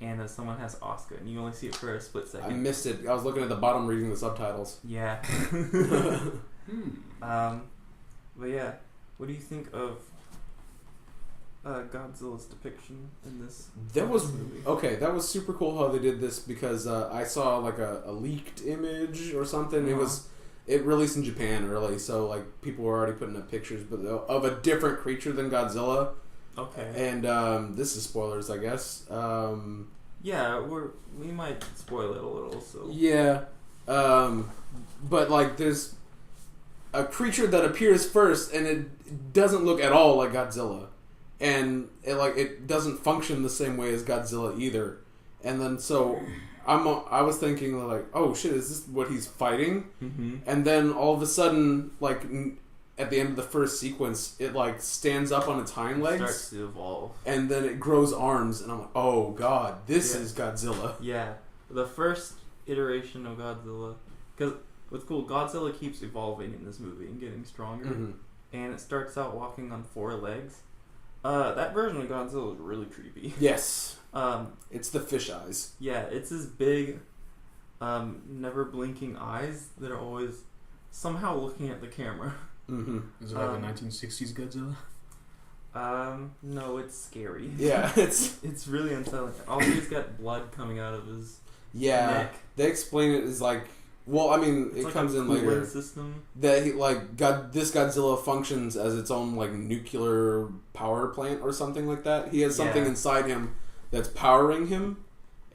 and someone has Oscar, and you only see it for a split second. I missed it. I was looking at the bottom reading the subtitles. Yeah. But yeah, what do you think of Godzilla's depiction in this? That was movie? okay. That was super cool how they did this because I saw like a leaked image or something. It released in Japan early, so like people were already putting up pictures, but of a different creature than Godzilla. Okay. And this is spoilers, I guess. Yeah, we might spoil it a little. So yeah, but like there's a creature that appears first, and it doesn't look at all like Godzilla, and it doesn't function the same way as Godzilla either. And then so I was thinking like, oh shit, is this what he's fighting? Mm-hmm. And then all of a sudden, like at the end of the first sequence, it like stands up on its hind legs, starts to evolve, and then it grows arms, and I'm like, oh god, this is Godzilla. Yeah, the first iteration of Godzilla, because what's cool, Godzilla keeps evolving in this movie and getting stronger, and it starts out walking on 4 legs. That version of Godzilla is really creepy. Yes. It's the fish eyes. Yeah, it's his big, never blinking eyes that are always somehow looking at the camera. Mm-hmm. Is it like a 1960s Godzilla? No, it's scary. Yeah, it's really unsettling. Also, he's got blood coming out of his neck. They explain it as like, well, I mean, it's it like comes a in later system. that this Godzilla functions as its own like nuclear power plant or something like that. He has something inside him that's powering him,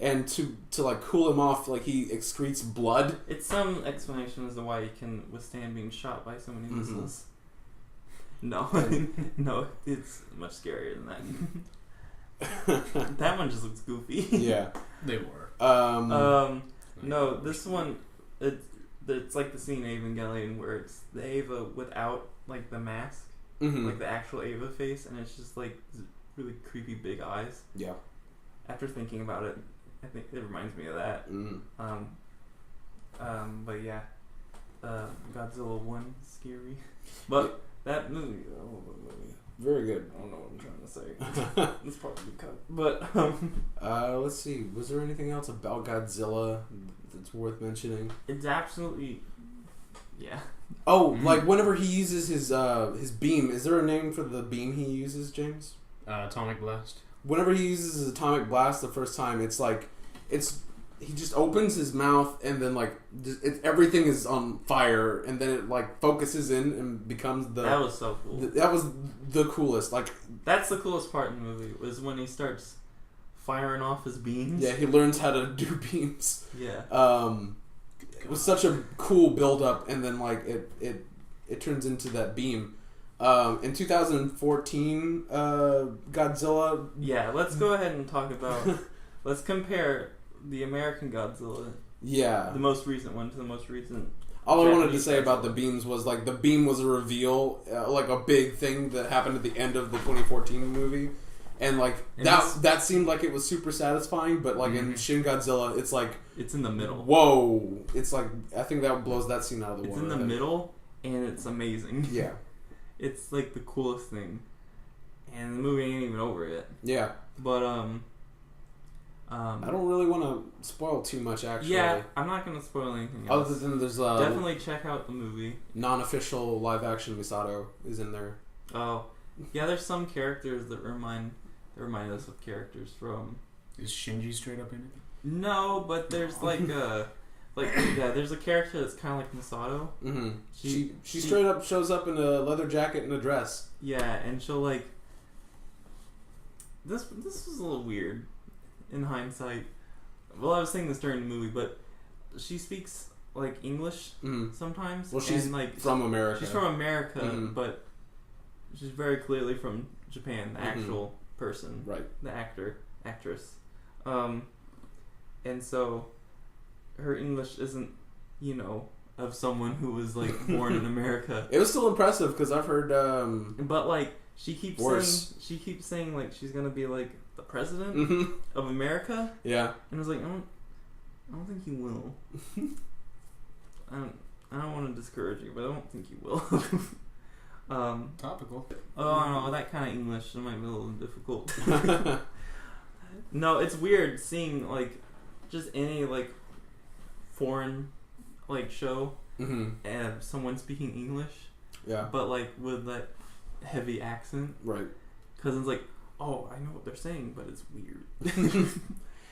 and to like cool him off, like he excretes blood. It's some explanation as to why he can withstand being shot by so many missiles. No, no, it's much scarier than that. That one just looks goofy. Yeah, they were. No, this one, it's like the scene in Evangelion where it's the Ava without like the mask, like the actual Ava face, and it's just like really creepy big eyes. Yeah. After thinking about it, I think it reminds me of that. But yeah, Godzilla 1 scary, but that movie, very good. I don't know what I'm trying to say. It's probably cut. But let's see. Was there anything else about Godzilla that's worth mentioning? It's absolutely, yeah. Oh, like whenever he uses his beam, is there a name for the beam he uses, James? Atomic blast. Whenever he uses his atomic blast the first time, it's like he just opens his mouth and then like everything is on fire, and then it like focuses in and becomes the. That was so cool. That was the coolest. Like that's the coolest part in the movie was when he starts firing off his beams. Yeah, he learns how to do beams. Yeah. It was such a cool build up, and then like it turns into that beam. In 2014, Godzilla. Yeah, let's go ahead and talk about. Let's compare the American Godzilla. Yeah. The most recent one to the most recent. All Japanese I wanted to say Godzilla. about the beams was like the beam was a reveal, like a big thing that happened at the end of the 2014 movie, and like that seemed like it was super satisfying. But like in Shin-Godzilla, it's like it's in the middle. Whoa! It's like I think that blows that scene out of the water. It's in the middle, and it's amazing. Yeah. It's like the coolest thing, and the movie ain't even over yet. Yeah. But I don't really want to spoil too much. Actually, yeah, I'm not gonna spoil anything else. Other than there's definitely check out the movie. Non-official live-action Misato is in there. Oh, yeah. There's some characters that remind us of characters from. Is Shinji straight up in it? No, but there's there's a character that's kind of like Misato. Mm-hmm. She straight up shows up in a leather jacket and a dress. Yeah, and she'll like. This was a little weird, in hindsight. Well, I was saying this during the movie, but she speaks like English sometimes. Well, she's like from America. She's from America, but she's very clearly from Japan. The actual person, right? The actress, and so her English isn't, of someone who was like born in America. It was still impressive because I've heard. But like she keeps saying like she's gonna be like the president of America. Yeah. And I was like, I don't think you will. I don't want to discourage you, but I don't think you will. Topical. Oh no, that kind of English might be a little difficult. No, it's weird seeing like just any like foreign like show and someone speaking English. Yeah. But like with that heavy accent. Right. Because it's like, oh, I know what they're saying, but it's weird.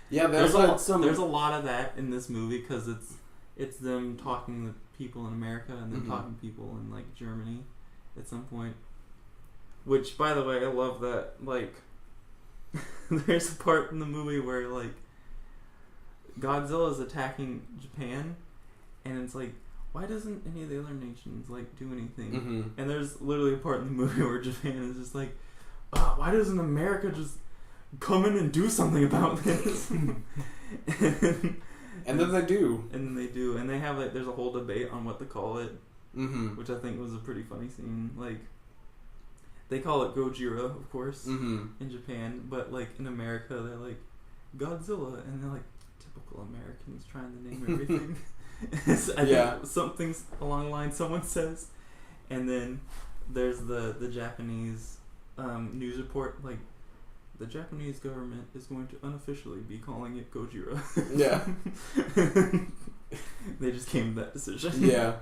Yeah, there's a lot of that in this movie because it's them talking to people in America and then talking to people in like Germany at some point. Which, by the way, I love that. Like, there's a part in the movie where like Godzilla is attacking Japan, and it's like, why doesn't any of the other nations like do anything? And there's literally a part in the movie where Japan is just like, oh, why doesn't America just come in and do something about this? And then they do. And then they do. And they have like, there's a whole debate on what to call it, which I think was a pretty funny scene. Like, they call it Gojira, of course, in Japan, but like in America they're like Godzilla, and they're like typical Americans trying to name everything. I think something along the line someone says, and then there's the Japanese news report, like, the Japanese government is going to unofficially be calling it Gojira. Yeah. They just came to that decision. Yeah.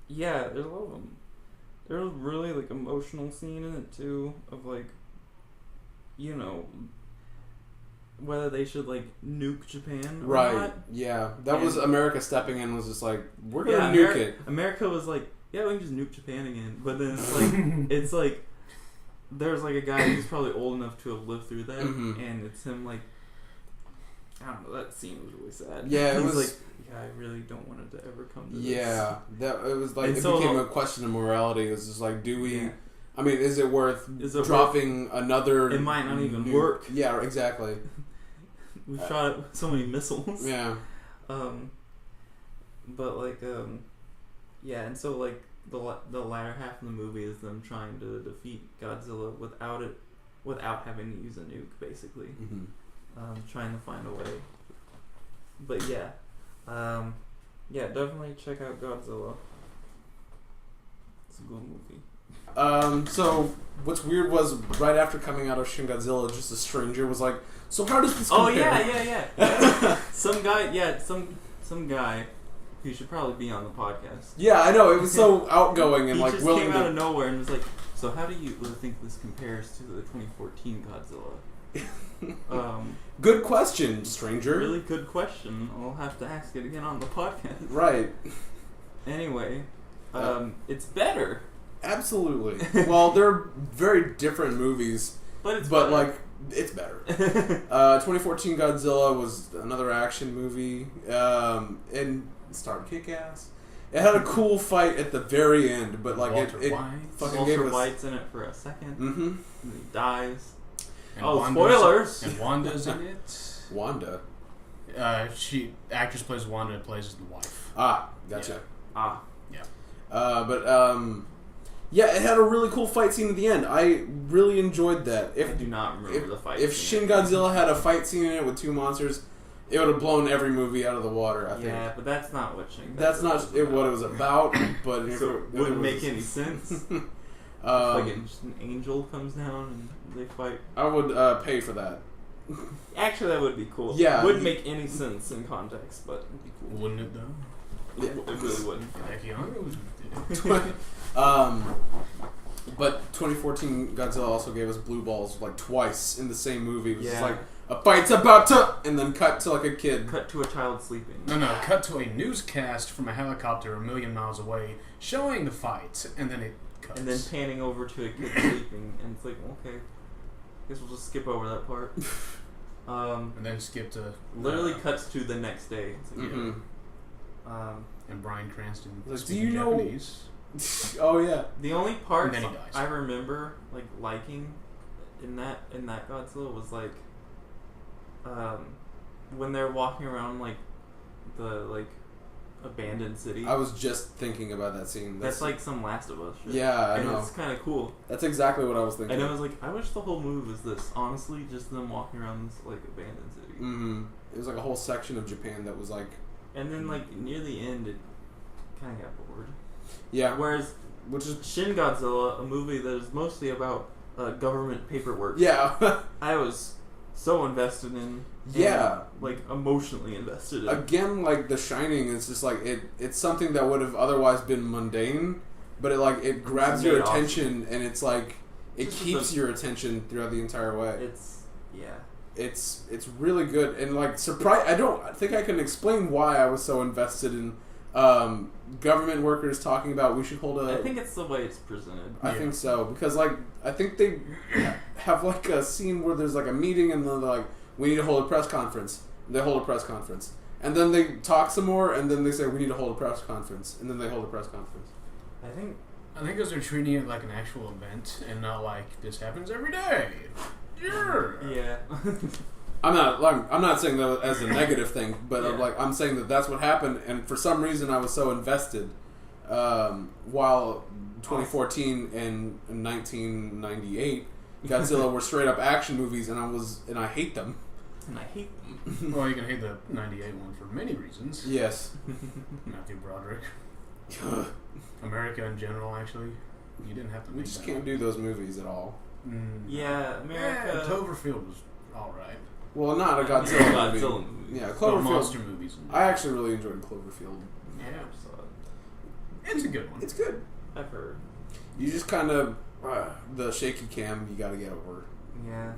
Yeah, there's a lot of them. There's a really like emotional scene in it too, of like, you know, whether they should like nuke Japan or not. Yeah. That was America stepping in, was just like, we're gonna nuke it. America was like, yeah, we can just nuke Japan again. But then it's like there's like a guy who's probably old enough to have lived through that, and it's him like, I don't know, that scene was really sad. Yeah, it was like, yeah, I really don't want it to ever come to this. Yeah, that it was like, it became a question of morality. It was just like, do we? Yeah. I mean, is it worth dropping another? It might not even work. Yeah, exactly. We shot it with so many missiles. Yeah. But like, yeah, and so like the latter half of the movie is them trying to defeat Godzilla without having to use a nuke, basically. Trying to find a way. But yeah, definitely check out Godzilla. It's a good movie. So what's weird was right after coming out of Shin-Godzilla, just a stranger was like, so how does this compare? Oh yeah. Some guy who should probably be on the podcast. Yeah, I know, it was so outgoing and like willing to... He just came out of nowhere and was like, so how do you think this compares to the 2014 Godzilla? Good question, stranger. Really good question. I'll have to ask it again on the podcast. Right. Anyway, it's better. Absolutely. Well, they're very different movies, but better. Like, it's better. 2014 Godzilla was another action movie, and it starred Kick-Ass. It had a cool fight at the very end, but like Walter White's in it for a second. And he dies. And spoilers! And Wanda's in it. Wanda. Actress plays Wanda, plays the wife. Ah, gotcha. Yeah. Yeah, it had a really cool fight scene at the end. I really enjoyed that. I do not remember the fight scene. If Shin-Godzilla had a fight scene in it with two monsters, it would have blown every movie out of the water, I think. Yeah, but that's not what Shin-Godzilla That's not what it was about, but... So it wouldn't make any sense. Just an angel comes down and they fight. I would pay for that. Actually, that would be cool. Yeah. It wouldn't make any sense in context, but it'd be cool. Wouldn't it though? It really wouldn't. But 2014 Godzilla also gave us blue balls like twice in the same movie. It was just like, a fight's about to... And then cut to like a kid. Cut to a child sleeping. No, cut to a newscast from a helicopter a million miles away showing the fight, and then it cuts. And then panning over to a kid sleeping, and it's like, okay, I guess we'll just skip over that part. And then skip to... Literally cuts to the next day. Like, and Bryan Cranston do you know... Japanese. Oh yeah. The only part then he dies. I remember like liking in that Godzilla was like when they're walking around like the abandoned city. I was just thinking about that scene. That's like some Last of Us shit. Yeah, I know. It's kind of cool. That's exactly what I was thinking. And I was like, I wish the whole movie was this. Honestly, just them walking around this like abandoned city. It was like a whole section of Japan that was like. And then like near the end, it kind of got bored. Yeah. Whereas, which is Shin-Godzilla, a movie that is mostly about government paperwork. Yeah. I was so invested in. Yeah. Like, emotionally invested in. Again, like, The Shining is just, like, it's something that would have otherwise been mundane, but it grabs your attention, and it's, like, it keeps your attention throughout the entire way. It's really good, and, like, I don't think I can explain why I was so invested in government workers talking about we should hold a... I think it's the way it's presented. I think so, because, like, I think they have, like, a scene where there's, like, a meeting, and then they're like, we need to hold a press conference. And they hold a press conference. And then they talk some more, and then they say, we need to hold a press conference. And then they hold a press conference. I think because they're treating it like an actual event, and not like, this happens every day. Yeah. I'm not saying that as a negative thing, but I'm saying that that's what happened, and for some reason I was so invested. While 2014 and 1998, Godzilla were straight up action movies, and I hate them. Well, you can hate the 98 one for many reasons. Yes. Matthew Broderick. America in general, actually. You didn't have to. We just can't do those movies at all. Yeah, America. Cloverfield was alright. Well, not a Godzilla movie. Yeah, Cloverfield. Monster movies. I actually really enjoyed Cloverfield. Yeah. It's a good one. It's good. I've heard. You just kind of... the shaky cam, you gotta get over. Yeah.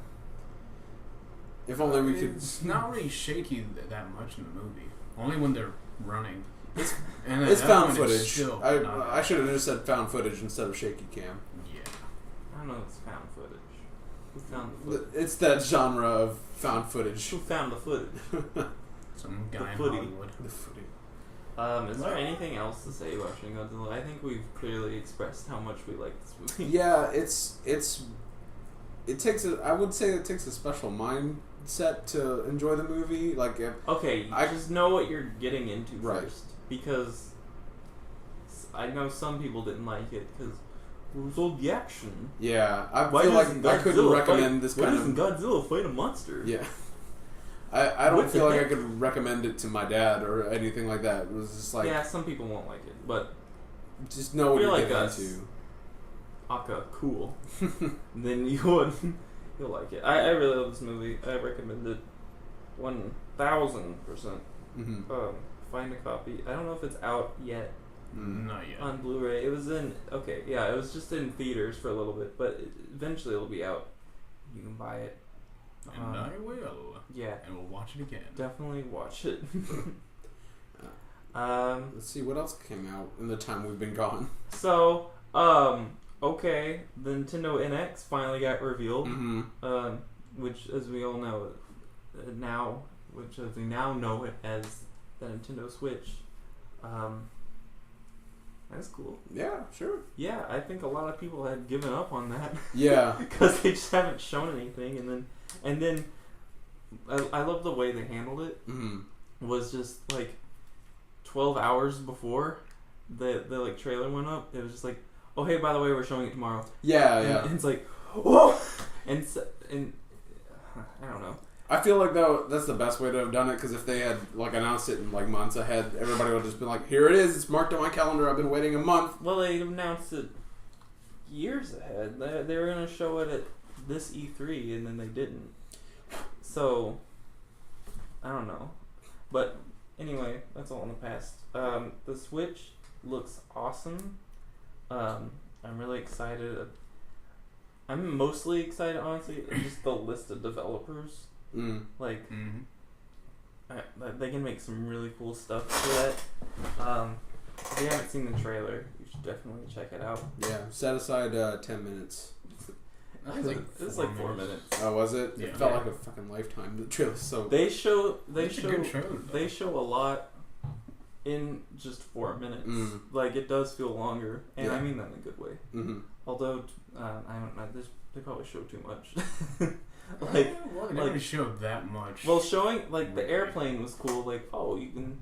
If only we could... It's not really shaky that much in the movie. Only when they're running. It's found footage. I should have just said found footage instead of shaky cam. Yeah. I don't know if it's found footage. Who found the footage? It's that genre of found footage. Who found the footage? Some guy in Hollywood. The footage. Is there anything else to say about Shin-Godzilla? I think we've clearly expressed how much we like this movie. Yeah, it takes I would say it takes a special mindset to enjoy the movie. Like, I just know what you're getting into first, because I know some people didn't like it because it was all the action. Yeah, I feel like I couldn't recommend this kind of... Why doesn't Godzilla fight a monster? Yeah. I don't feel like I could recommend it to my dad or anything like that. It was just like... Yeah, some people won't like it, but... Just know what you're getting into. Aka, cool. Then you'll like it. I really love this movie. I recommend it 1000%. Mm-hmm. Find a copy. I don't know if it's out yet. Not yet. On Blu-ray. It was it was just in theaters for a little bit, but eventually it'll be out. You can buy it. And I will. Yeah. And we'll watch it again. Definitely watch it. Let's see, what else came out in the time we've been gone? So, okay, the Nintendo NX finally got revealed, which, as we all know now, as we now know it as the Nintendo Switch. That's cool. Yeah, sure. Yeah, I think a lot of people had given up on that. Yeah. Because they just haven't shown anything, and then I love the way they handled it. Mm-hmm. Was just like 12 hours before the like trailer went up. It was just like, oh hey, by the way, we're showing it tomorrow. Yeah, yeah. And it's like, whoa, and I don't know. I feel like that's the best way to have done it, because if they had like announced it in like months ahead, everybody would have just been like, here it is, it's marked on my calendar, I've been waiting a month. Well, they announced it years ahead. They were going to show it at this E3, and then they didn't. So, I don't know. But anyway, that's all in the past. The Switch looks awesome. I'm really excited. I'm mostly excited, honestly, just the list of developers. Like, they can make some really cool stuff for that. If you haven't seen the trailer, you should definitely check it out. Yeah, set aside 10 minutes. It was like 4 minutes. Oh, was it? Yeah. It felt like a fucking lifetime. The trailer, so they show a lot in just 4 minutes. Like, it does feel longer, and I mean that in a good way. Mm-hmm. Although I don't know, they probably show too much. They didn't really show that much. Well, showing like the airplane was cool. Like, oh, you can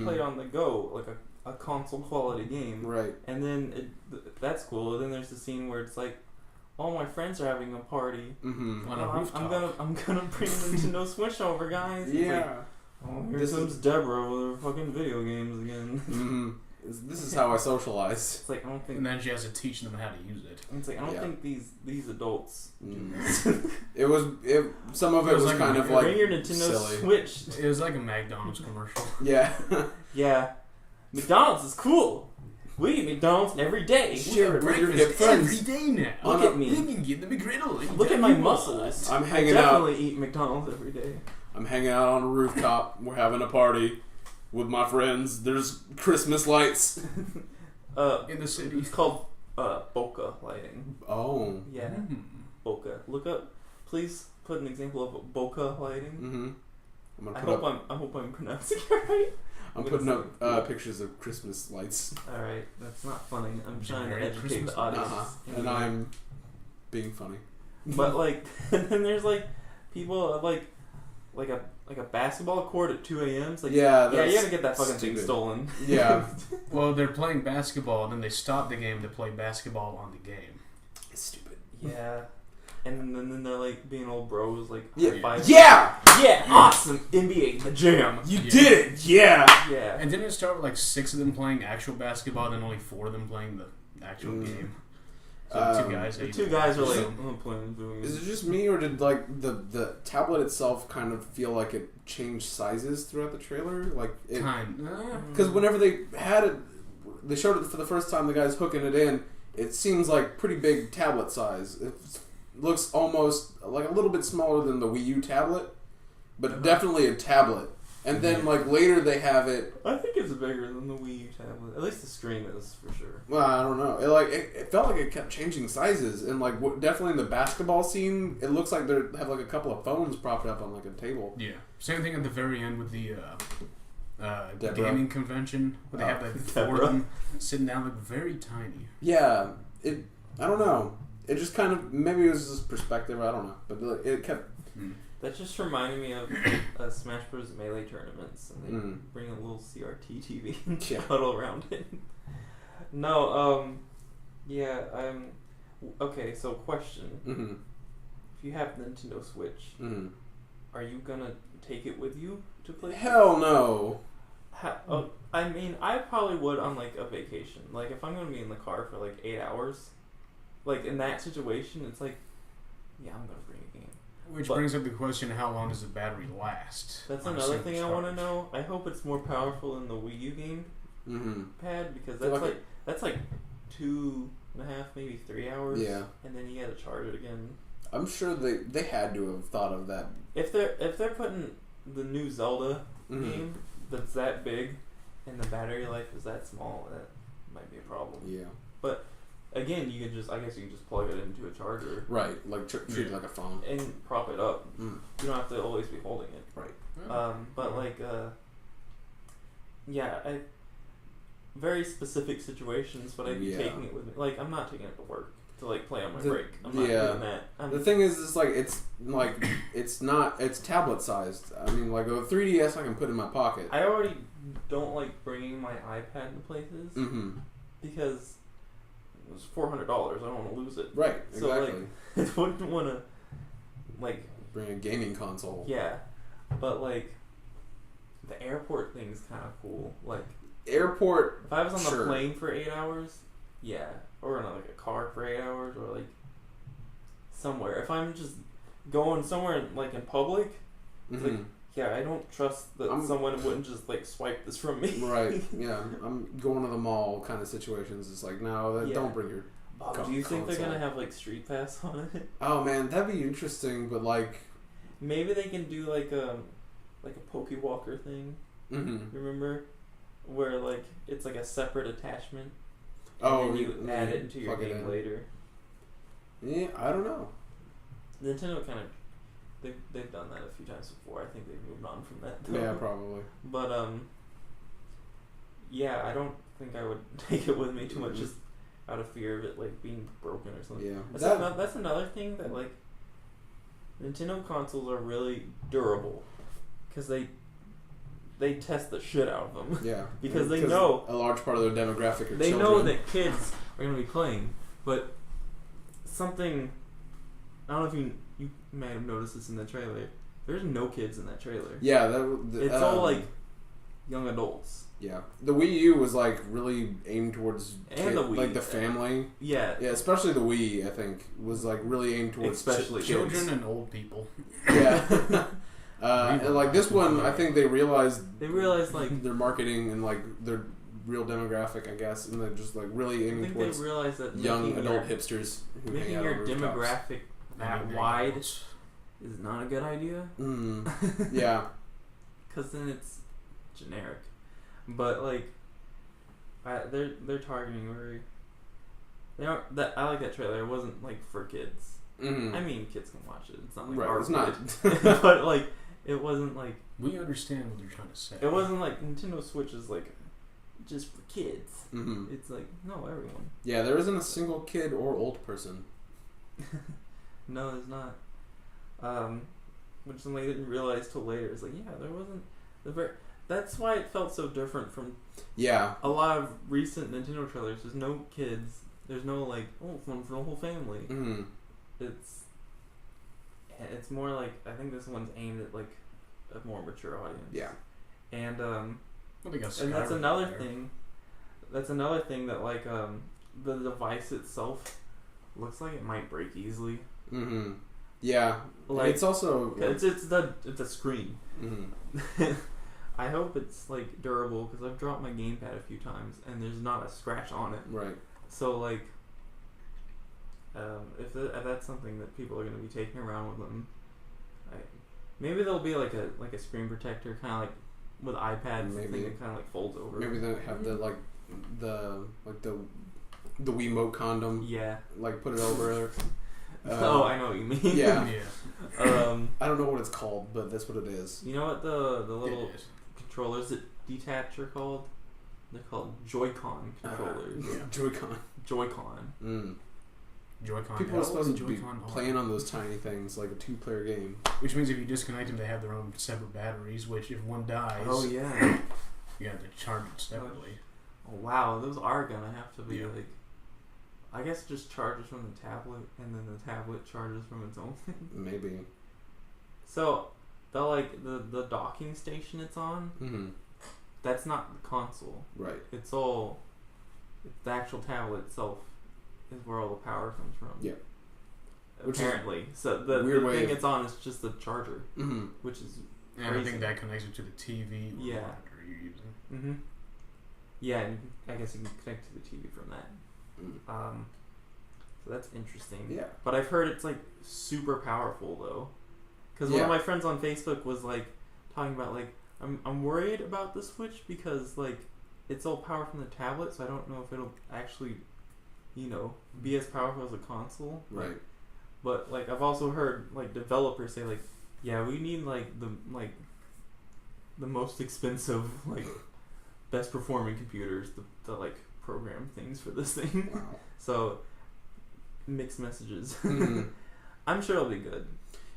play it on the go, like a console quality game. Right. And then that's cool. And then there's the scene where it's like, all my friends are having a party. On a I'm rooftop. gonna bring the Nintendo Switch over, guys. Yeah. Like, oh, here comes Deborah with her fucking video games again. This is how I socialize. It's like I don't think. And then she has to teach them how to use it. It's like I don't think these adults do this. Some of it was kind of like bring your Nintendo silly. Switch. It was like a McDonald's commercial. Yeah. Yeah. McDonald's is cool. We eat McDonald's every day. Share it with your hip friends. Every day now. Look at me. You can get the McGriddle. Look at my muscles. I'm I hanging definitely out. eat McDonald's every day. I'm hanging out on a rooftop. We're having a party with my friends. There's Christmas lights. In the city. It's called bokeh lighting. Oh. Yeah. Bokeh. Look up. Please put an example of bokeh lighting. Mm-hmm. I hope I'm pronouncing it right. I'm putting up pictures of Christmas lights. All right, that's not funny. I'm trying to Generic educate Christmas the audience. And I'm being funny. But like, and then there's like people like a basketball court at 2 a.m. It's like you gotta get that fucking thing stolen. Yeah. Well, they're playing basketball, and then they stop the game to play basketball on the game. It's stupid. Yeah. And then they're like being old bros, like Yeah. Awesome NBA the jam. You did it. Yeah. And didn't it start with like 6 of them playing actual basketball, and then only 4 of them playing the actual game? So two guys. The 2 guys are like, I'm playing. Is it just me, or did like the tablet itself kind of feel like it changed sizes throughout the trailer? Like because whenever they had it, they showed it for the first time. The guy's hooking it in. It seems like pretty big tablet size. It looks almost like a little bit smaller than the Wii U tablet, but definitely a tablet. And then like later they have it. I think it's bigger than the Wii U tablet. At least the screen is for sure. Well, I don't know. It felt like it kept changing sizes, and like definitely in the basketball scene, it looks like they have like a couple of phones propped up on like a table. Yeah. Same thing at the very end with the gaming convention, where they have like 4 of them sitting down, like very tiny. Yeah. I don't know. It just kind of, maybe it was just perspective. I don't know, but it kept. That just reminded me of Smash Bros. Melee tournaments, and they bring a little CRT TV and huddle around it. No, okay, so question. If you have Nintendo Switch, are you gonna take it with you to play? Hell no. I mean, I probably would on like a vacation. Like if I'm gonna be in the car for like 8 hours, like in that situation, it's like, yeah, I'm gonna bring a game. Which brings up the question: how long does the battery last? That's another thing I want to know. I hope it's more powerful in the Wii U game pad, because that's like 2.5, maybe 3 hours. Yeah, and then you gotta charge it again. I'm sure they had to have thought of that. If they're putting the new Zelda game that's that big, and the battery life is that small, that might be a problem. Yeah, but. Again, you can just plug it into a charger. Right, like treat it like a phone. And prop it up. You don't have to always be holding it. Right. But very specific situations, but I'd be taking it with me. Like, I'm not taking it to work to like play on my break. I'm not doing that. The thing is, it's tablet sized. I mean, like a 3DS I can put in my pocket. I already don't like bringing my iPad to places because it was $400. I don't want to lose it. Right, exactly. So, like, I wouldn't want to, like... bring a gaming console. Yeah. But, like, the airport thing's kind of cool. Like... Airport... If I was on the plane for 8 hours, yeah. Or in, like, a car for 8 hours, or, like, somewhere. If I'm just going somewhere, like, in public, it's like... Yeah, I don't trust that someone wouldn't just, like, swipe this from me. Right, yeah. I'm going to the mall kind of situations. It's like, no, don't bring your do you think they're going to have, like, Street Pass on it? Oh, man, that'd be interesting, but, like... Maybe they can do, like a Pokewalker thing. Remember? Where, like, it's, like, a separate attachment. And then you add it into your game later. Yeah, I don't know. Nintendo kind of... They've done that a few times before. I think they've moved on from that, though. Yeah, probably. But, yeah, I don't think I would take it with me too much just out of fear of it, like, being broken or something. Yeah. That's another thing that, like, Nintendo consoles are really durable. Because they test the shit out of them. Yeah. Because they know... A large part of their demographic are they children. know that kids are going to be playing. But something... I don't know if you might have noticed this in the trailer. There's no kids in that trailer. Yeah, it's all like young adults. Yeah, the Wii U was like really aimed towards The Wii, like the family. Yeah, especially the Wii. I think was like really aimed towards especially children and old people. Yeah, and like this one, I think they realized like their marketing and like their real demographic, I guess, and they're just like really aiming towards they realized that young adult hipsters who making hang out your on rooftops. demographic that wide is not a good idea. Yeah, because then it's generic. But like, they're targeting very. They aren't that. I like that trailer. It wasn't like for kids. Mm-hmm. I mean, kids can watch it. It's not like right. It's not. But like, it wasn't like. We understand what you're trying to say. It wasn't like Nintendo Switch is like just for kids. Mm-hmm. It's like no, everyone. Yeah, there isn't a single kid or old person. No, there's not. Which then they didn't realize till later. It's like yeah, there wasn't the very. That's why it felt so different from a lot of recent Nintendo trailers. There's no kids. There's no like it's one for the whole family. Mm-hmm. It's more like I think this one's aimed at like a more mature audience. Yeah, and and that's another thing. That's another thing that like the device itself looks like it might break easily. Mm-hmm. Yeah, like it's also it's a screen. Mm-hmm. I hope it's like durable because I've dropped my gamepad a few times and there's not a scratch on it. Right. So like, if that's something that people are going to be taking around with them, maybe there'll be like a screen protector, kind of like with iPads, thing that kind of like folds over. Maybe they have the Wiimote condom. Yeah. Like put it over. Oh, I know what you mean. Yeah. I don't know what it's called, but that's what it is. You know what the little controllers that detach are called? They're called Joy-Con controllers. Yeah. Joy-Con. Joy-Con. Mm. Joy-Con. People are supposed to be playing on those tiny things like a 2-player game. Which means if you disconnect them, they have their own separate batteries. Which if one dies, you have to charge it separately. Oh wow, those are gonna have to be like. I guess it just charges from the tablet, and then the tablet charges from its own thing. Maybe. So, the docking station it's on, that's not the console. Right. It's the actual tablet itself is where all the power comes from. Yeah. Apparently. So the thing it's on is just the charger, which is and everything that connects it to the TV or monitor you're using. Mm-hmm. Yeah, and I guess you can connect to the TV from that. So that's interesting. Yeah. But I've heard it's like super powerful though, because one of my friends on Facebook was like talking about like I'm worried about the Switch because like it's all power from the tablet, so I don't know if it'll actually, be as powerful as a console. Right. But like I've also heard like developers say like, yeah, we need like the most expensive like best performing computers to like program things for this thing. Wow. So mixed messages. Mm-hmm. I'm sure it'll be good.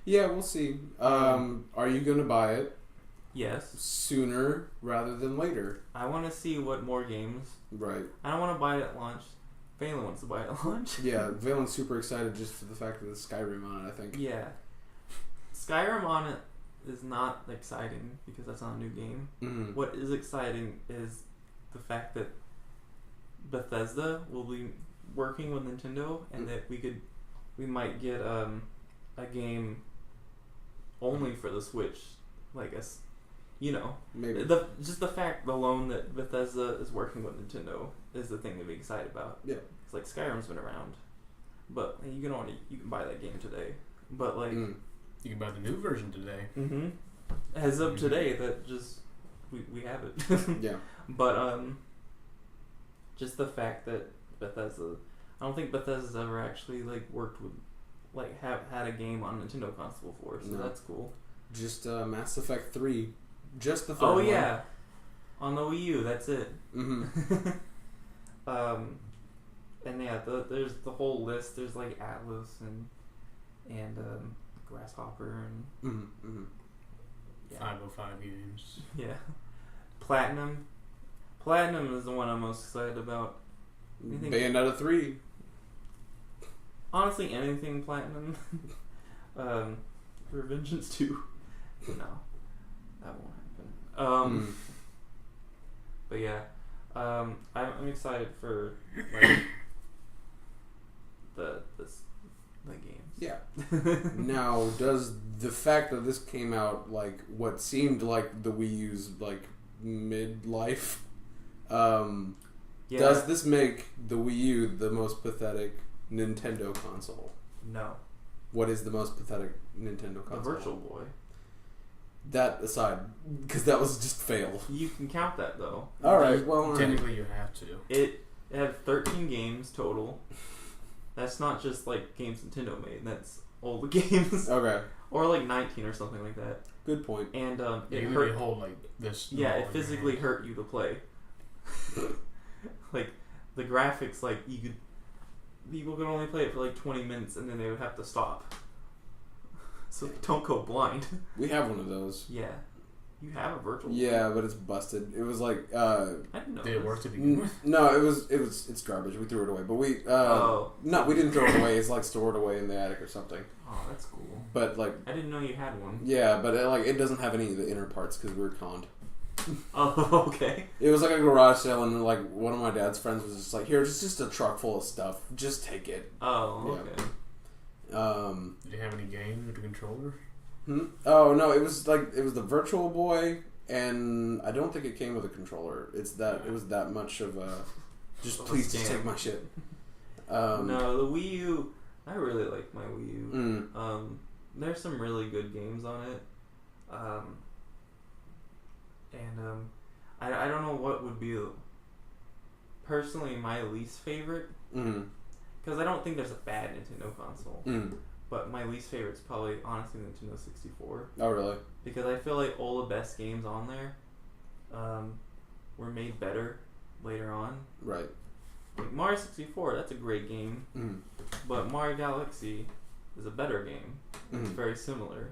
Yeah, we'll see. Are you gonna buy it? Yes. Sooner rather than later. I want to see what more games. Right. I don't want to buy it at launch. Valen wants to buy it at launch. Yeah, Valen's super excited just for the fact that there's Skyrim on it, I think. Yeah. Skyrim on it is not exciting because that's not a new game. Mm-hmm. What is exciting is the fact that Bethesda will be working with Nintendo and that we might get a game only for the Switch, like maybe just the fact alone that Bethesda is working with Nintendo is the thing to be excited about. Yeah, it's like Skyrim's been around, but you can buy that game today, but like you can buy the new version today. Mm-hmm. As of today, that just we have it. Yeah, but just the fact that Bethesda, I don't think Bethesda's ever actually like worked with, like have had a game on Nintendo console before, so that's cool. Just Mass Effect 3, just the third one. Oh yeah, on the Wii U, that's it. Mm-hmm. And yeah, there's the whole list. There's like Atlas and Grasshopper and 505 games. Yeah, Platinum. Platinum is the one I'm most excited about. Bayonetta 3. Honestly, anything Platinum. Revengeance 2. No, that won't happen. But yeah, I'm excited for like the games. Yeah. Now, does the fact that this came out like what seemed like the Wii U's like midlife, does this make the Wii U the most pathetic Nintendo console? No. What is the most pathetic Nintendo console? The Virtual Boy. That aside, because that was just fail. You can count that though. Alright, well... Technically you have to. It had 13 games total. That's not just like games Nintendo made. That's all the games. Okay. Or like 19 or something like that. Good point. And it you hurt. really hold like this. Yeah, it physically hurt you to play. Like the graphics, like people could only play it for like 20 minutes and then they would have to stop. So don't go blind. We have one of those. Yeah. You have a Virtual Boy? Yeah, but it's busted. It was like I didn't know. Did it work to begin with? No, it's garbage. We threw it away. But we no, we didn't throw it away. It's like stored away in the attic or something. Oh, that's cool. But like I didn't know you had one. yeah, but it doesn't have any of the inner parts because we were conned. Oh, okay. It was like a garage sale, and like one of my dad's friends was just like, "Here, it's just a truck full of stuff. Just take it." Oh, okay. Did you have any games with the controller? Oh no, it was the Virtual Boy, and I don't think it came with a controller. It was that much of a just please just take my shit. No, the Wii U. I really like my Wii U. There's some really good games on it. I don't know what would be personally my least favorite. Because I don't think there's a bad Nintendo console. But my least favorite is probably, honestly, Nintendo 64. Oh, really? Because I feel like all the best games on there were made better later on. Right. Like Mario 64, that's a great game. But Mario Galaxy is a better game. It's very similar.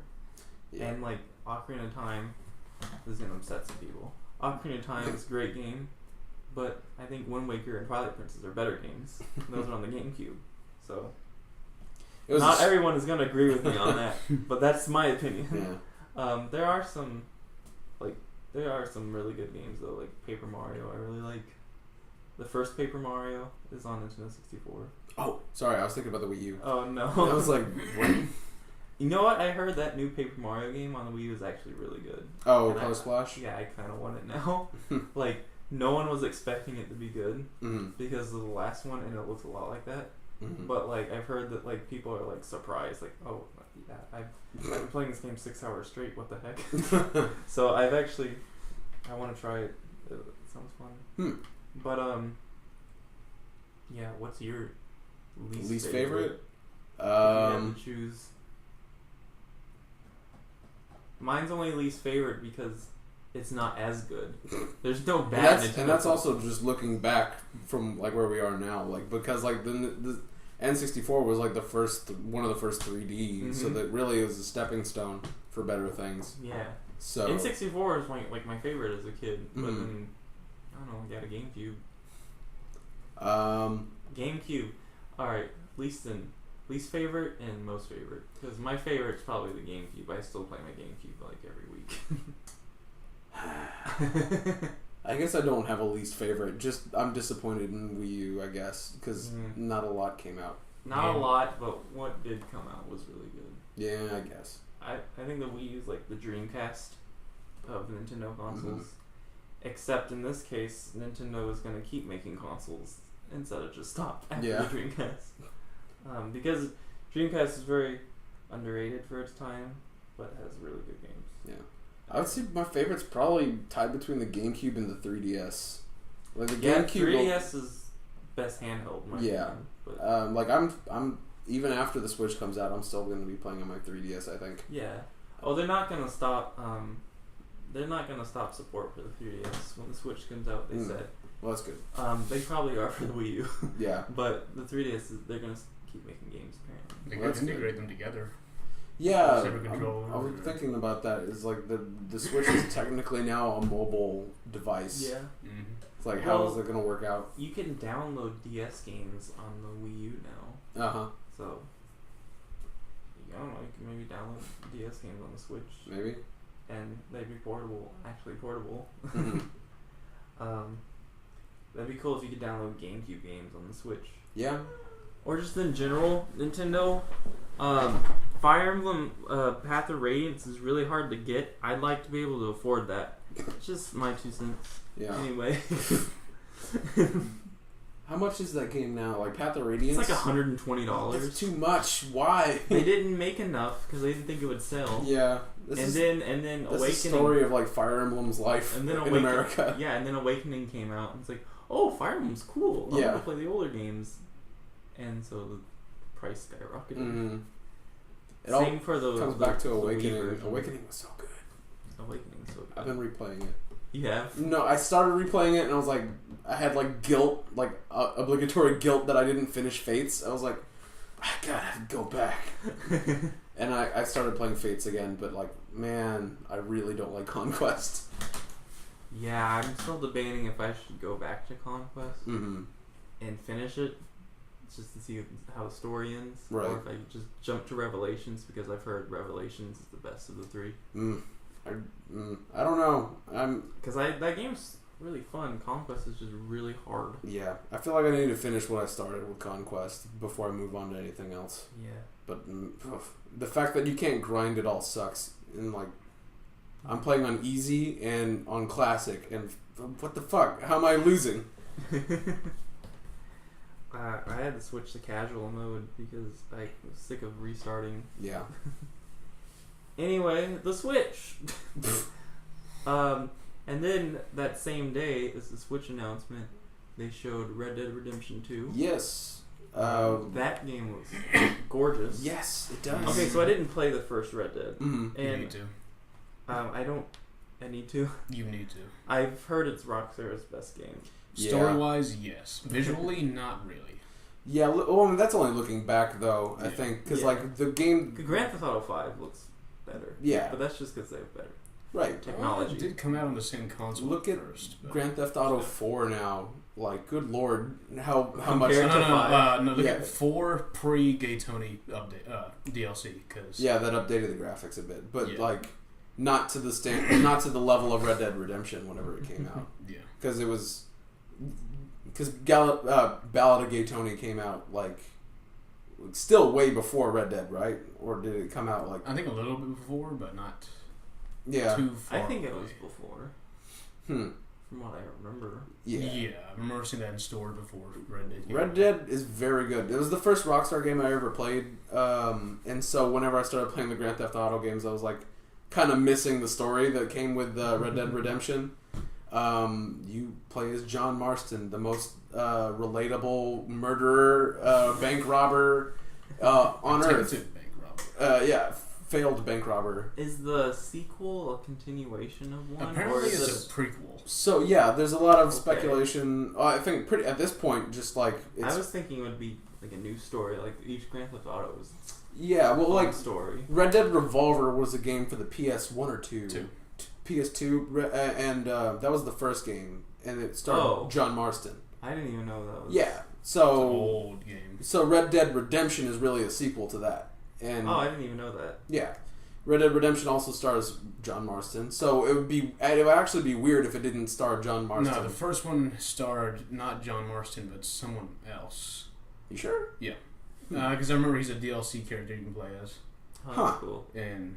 Yeah. And like Ocarina of Time, this is going to upset some people. Ocarina of Time is a great game. But I think Wind Waker and Twilight Princess are better games. Those are on the GameCube. So... Not everyone is going to agree with me on that, but that's my opinion. Yeah. There are some really good games though, like Paper Mario. I really like. The first Paper Mario is on Nintendo 64. Oh, sorry, I was thinking about the Wii U. Oh no! I was like, what? You know what? I heard that new Paper Mario game on the Wii U is actually really good. Oh, Color Splash? Yeah, I kind of want it now. Like no one was expecting it to be good because of the last one, and it looks a lot like that. But like I've heard that like people are like surprised, like, oh yeah, I've been playing this game 6 hours straight. What the heck? So I want to try it. It sounds fun. But yeah. What's your least favorite? If you had to choose. Mine's only least favorite because it's not as good. There's no bad. And that's also just looking back from like where we are now, like because like the N64 was like one of the first 3D, so that really was a stepping stone for better things. Yeah. So N64 is my favorite as a kid, but then I don't know. I got a GameCube. GameCube. All right. Least favorite and most favorite, because my favorite's probably the GameCube. I still play my GameCube like every week. I guess I don't have a least favorite. Just I'm disappointed in Wii U, I guess, because not a lot came out. Not a lot, but what did come out was really good. Yeah, I guess. I think the Wii U is like the Dreamcast of Nintendo consoles. Except in this case, Nintendo is going to keep making consoles instead of just stop after the Dreamcast. Because Dreamcast is very underrated for its time, but has really good games. Yeah. I would say my favorite's probably tied between the GameCube and the 3DS. Like the GameCube, 3DS is best handheld. In my opinion, but like I'm even after the Switch comes out, I'm still going to be playing on my 3DS. I think. Yeah. Oh, they're not going to stop. They're not going to stop support for the 3DS when the Switch comes out. They said. Well, that's good. They probably are for the Wii U. Yeah. But the 3DS they're going to keep making games apparently. They could integrate them together. Yeah, I was thinking about that. It's like the Switch is technically now a mobile device. Yeah. It's like, how is it going to work out? You can download DS games on the Wii U now. Uh-huh. So, I don't know, you can maybe download DS games on the Switch. Maybe. And they'd be portable. That'd be cool if you could download GameCube games on the Switch. Yeah. Or just in general, Nintendo. Fire Emblem Path of Radiance is really hard to get. I'd like to be able to afford that. It's just my 2 cents. Yeah. Anyway. How much is that game now? Like Path of Radiance? It's like $120. That's too much. Why? They didn't make enough because they didn't think it would sell. Yeah. And then Awakening. That's the story of like Fire Emblem's life and then in America. Yeah, and then Awakening came out, and it's like, oh, Fire Emblem's cool. I want to play the older games, and so the price skyrocketed. Mm-hmm. It Same all for the comes back to the Awakening. Awakening was so good. Awakening's so good. I've been replaying it. You have? No, I started replaying it and I was like, I had like guilt, like obligatory guilt that I didn't finish Fates. I was like, I gotta go back. And I started playing Fates again, but like, man, I really don't like Conquest. Yeah, I'm still debating if I should go back to Conquest and finish it, just to see how the story ends, right. Or if I could just jump to Revelations, because I've heard Revelations is the best of the 3. I don't know. Because that game's really fun. Conquest is just really hard. Yeah, I feel like I need to finish what I started with Conquest before I move on to anything else. Yeah. But the fact that you can't grind it all sucks. And like, I'm playing on easy and on classic, and what the fuck? How am I losing? I had to switch to casual mode because I was sick of restarting. Yeah. Anyway, the Switch. And then that same day, as the Switch announcement, they showed Red Dead Redemption 2. Yes. That game was gorgeous. Yes, it does. Okay, so I didn't play the first Red Dead. Mm-hmm. And you need to. I need to. You need to. I've heard it's Rockstar's best game. Story-wise, yes. Visually, not really. Yeah, well, I mean, that's only looking back, though, I think. Because, like, the game... Grand Theft Auto 5 looks better. Yeah. But that's just because they have better technology. It did come out on the same console Look at first. But... Grand Theft Auto 4 now. Like, good lord, how much... No, look at 4 pre-Gaytoni update, DLC. Cause yeah, that updated the graphics a bit. But, like, not to the level of Red Dead Redemption whenever it came out. Yeah. Because it was... Because Ballad of Gay Tony came out, like, still way before Red Dead, right? Or did it come out, like... I think a little bit before, but not too far I think away. it was before. From what I remember. Yeah, I remember seeing that in stores before Red Dead. Red Dead is very good. It was the first Rockstar game I ever played. And so whenever I started playing the Grand Theft Auto games, I was, like, kind of missing the story that came with Red Dead Redemption. You play as John Marston, the most relatable murderer, bank robber on Earth. Bank robber. Failed bank robber. Is the sequel a continuation of one? Apparently, or is it's a prequel. So yeah, there's a lot of speculation. I think at this point, just like I was thinking it would be like a new story, like each Grand Theft Auto was. Yeah, well, like story. Red Dead Revolver was a game for the PS1 or 2. PS2, and that was the first game, and it starred John Marston. I didn't even know that was... Yeah, so... It's an old game. So Red Dead Redemption is really a sequel to that. And I didn't even know that. Yeah. Red Dead Redemption also stars John Marston, so it would actually be weird if it didn't star John Marston. No, the first one starred not John Marston, but someone else. You sure? Yeah. Because I remember he's a DLC character you can play as. That's cool. And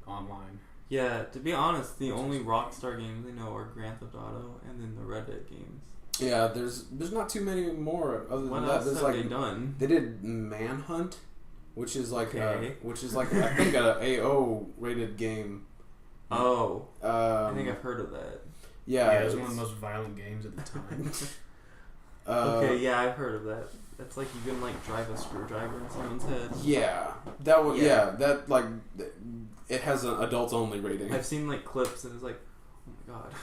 online. Yeah, to be honest, the only Rockstar games I know are Grand Theft Auto and then the Red Dead games. Yeah, there's not too many more other than what that. Else there's have like they done? They did Manhunt, which is like I think an AO rated game. I think I've heard of that. Yeah, it was one of the most violent games at the time. Okay, yeah, I've heard of that. That's like you can like drive a screwdriver in someone's head. Yeah, that was that like it has an adults only rating. I've seen like clips and it's like, oh my god.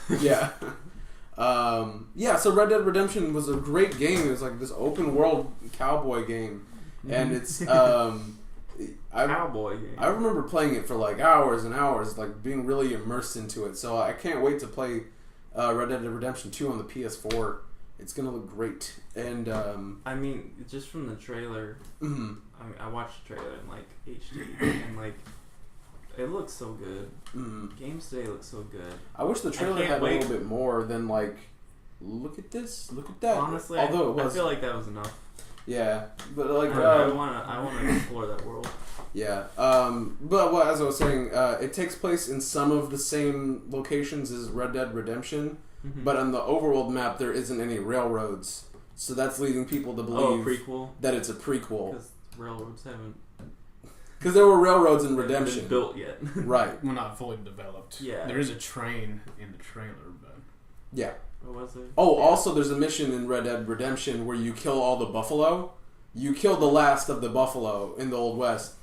Yeah. So Red Dead Redemption was a great game. It was like this open world cowboy game, and it's cowboy game. I remember playing it for like hours and hours, like being really immersed into it. So I can't wait to play Red Dead Redemption 2 on the PS4. It's gonna look great, and I mean, just from the trailer. Mm-hmm. I mean, I watched the trailer in like HD, and like, it looks so good. Mm-hmm. Games today look so good. I wish the trailer had a little bit more than like look at this, look at that. Honestly, although I feel like that was enough. Yeah, but like I wanna explore that world. Yeah, but as I was saying, it takes place in some of the same locations as Red Dead Redemption, but on the overworld map there isn't any railroads, so that's leading people to believe prequel? that it's a prequel. Because railroads haven't. Because there were railroads in Redemption. Been built yet. Right. Well, not fully developed. Yeah. There is a train in the trailer, but... Yeah. What was there? Oh, also there's a mission in Red Dead Redemption where you kill all the buffalo. You kill the last of the buffalo in the Old West.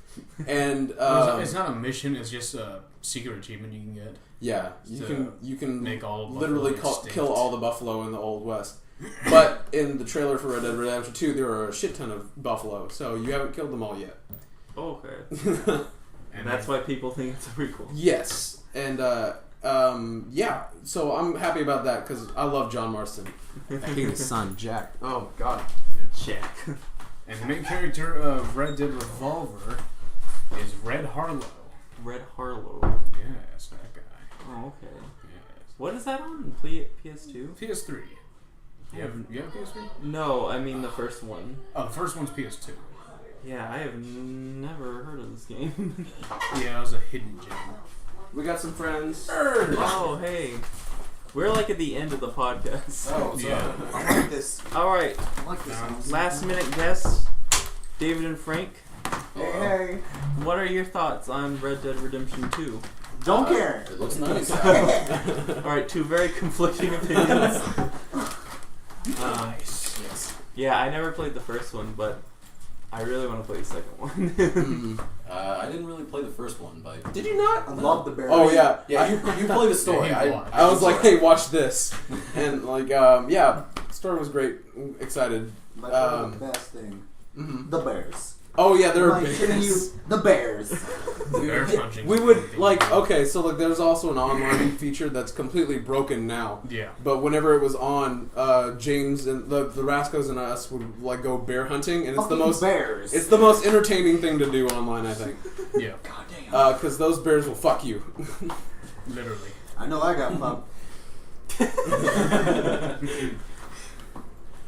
And it's not a mission, it's just a secret achievement you can get. Yeah. You can make all literally kill all the buffalo in the Old West. But in the trailer for Red Dead Redemption 2, there are a shit ton of buffalo, so you haven't killed them all yet. Oh, okay. And that's why people think it's a prequel. Yes. And, yeah. So I'm happy about that, because I love John Marston. I hate his son, Jack. Oh, God. Jack. And the main character of Red Dead Revolver is Red Harlow. Red Harlow. Yes, that guy. Oh, okay. Yes. What is that on? PS2? PS3. You have PS3? No, I mean the first one. Oh, the first one's PS2. Yeah, I have never heard of this game. Yeah, it was a hidden gem. We got some friends. Oh, hey. We're like at the end of the podcast. Oh, yeah. I like this. Alright, I like this. last minute guests, David and Frank. Hey. What are your thoughts on Red Dead Redemption 2? Don't care. It looks nice. Alright, two very conflicting opinions. Nice. Yes. Yeah, I never played the first one, but I really want to play the second one. I didn't really play the first one, but Did you not? I love the bear. Oh, yeah. yeah, you play the story. Yeah, I was like, hey, watch this. And, like, yeah, story was great. Excited. My the best thing. Mm-hmm. The bears. Oh, yeah, there are Like, shouldn't you? bears. The bears. Bear punching. We would, like, okay, so, like, there's also an online feature that's completely broken now. Yeah. But whenever it was on, James and the Rascos and us would, like, go bear hunting, and it's the Fucking most... bears. It's the most entertaining thing to do online, I think. Yeah. God damn. Because those bears will fuck you. Literally. I know I got fucked.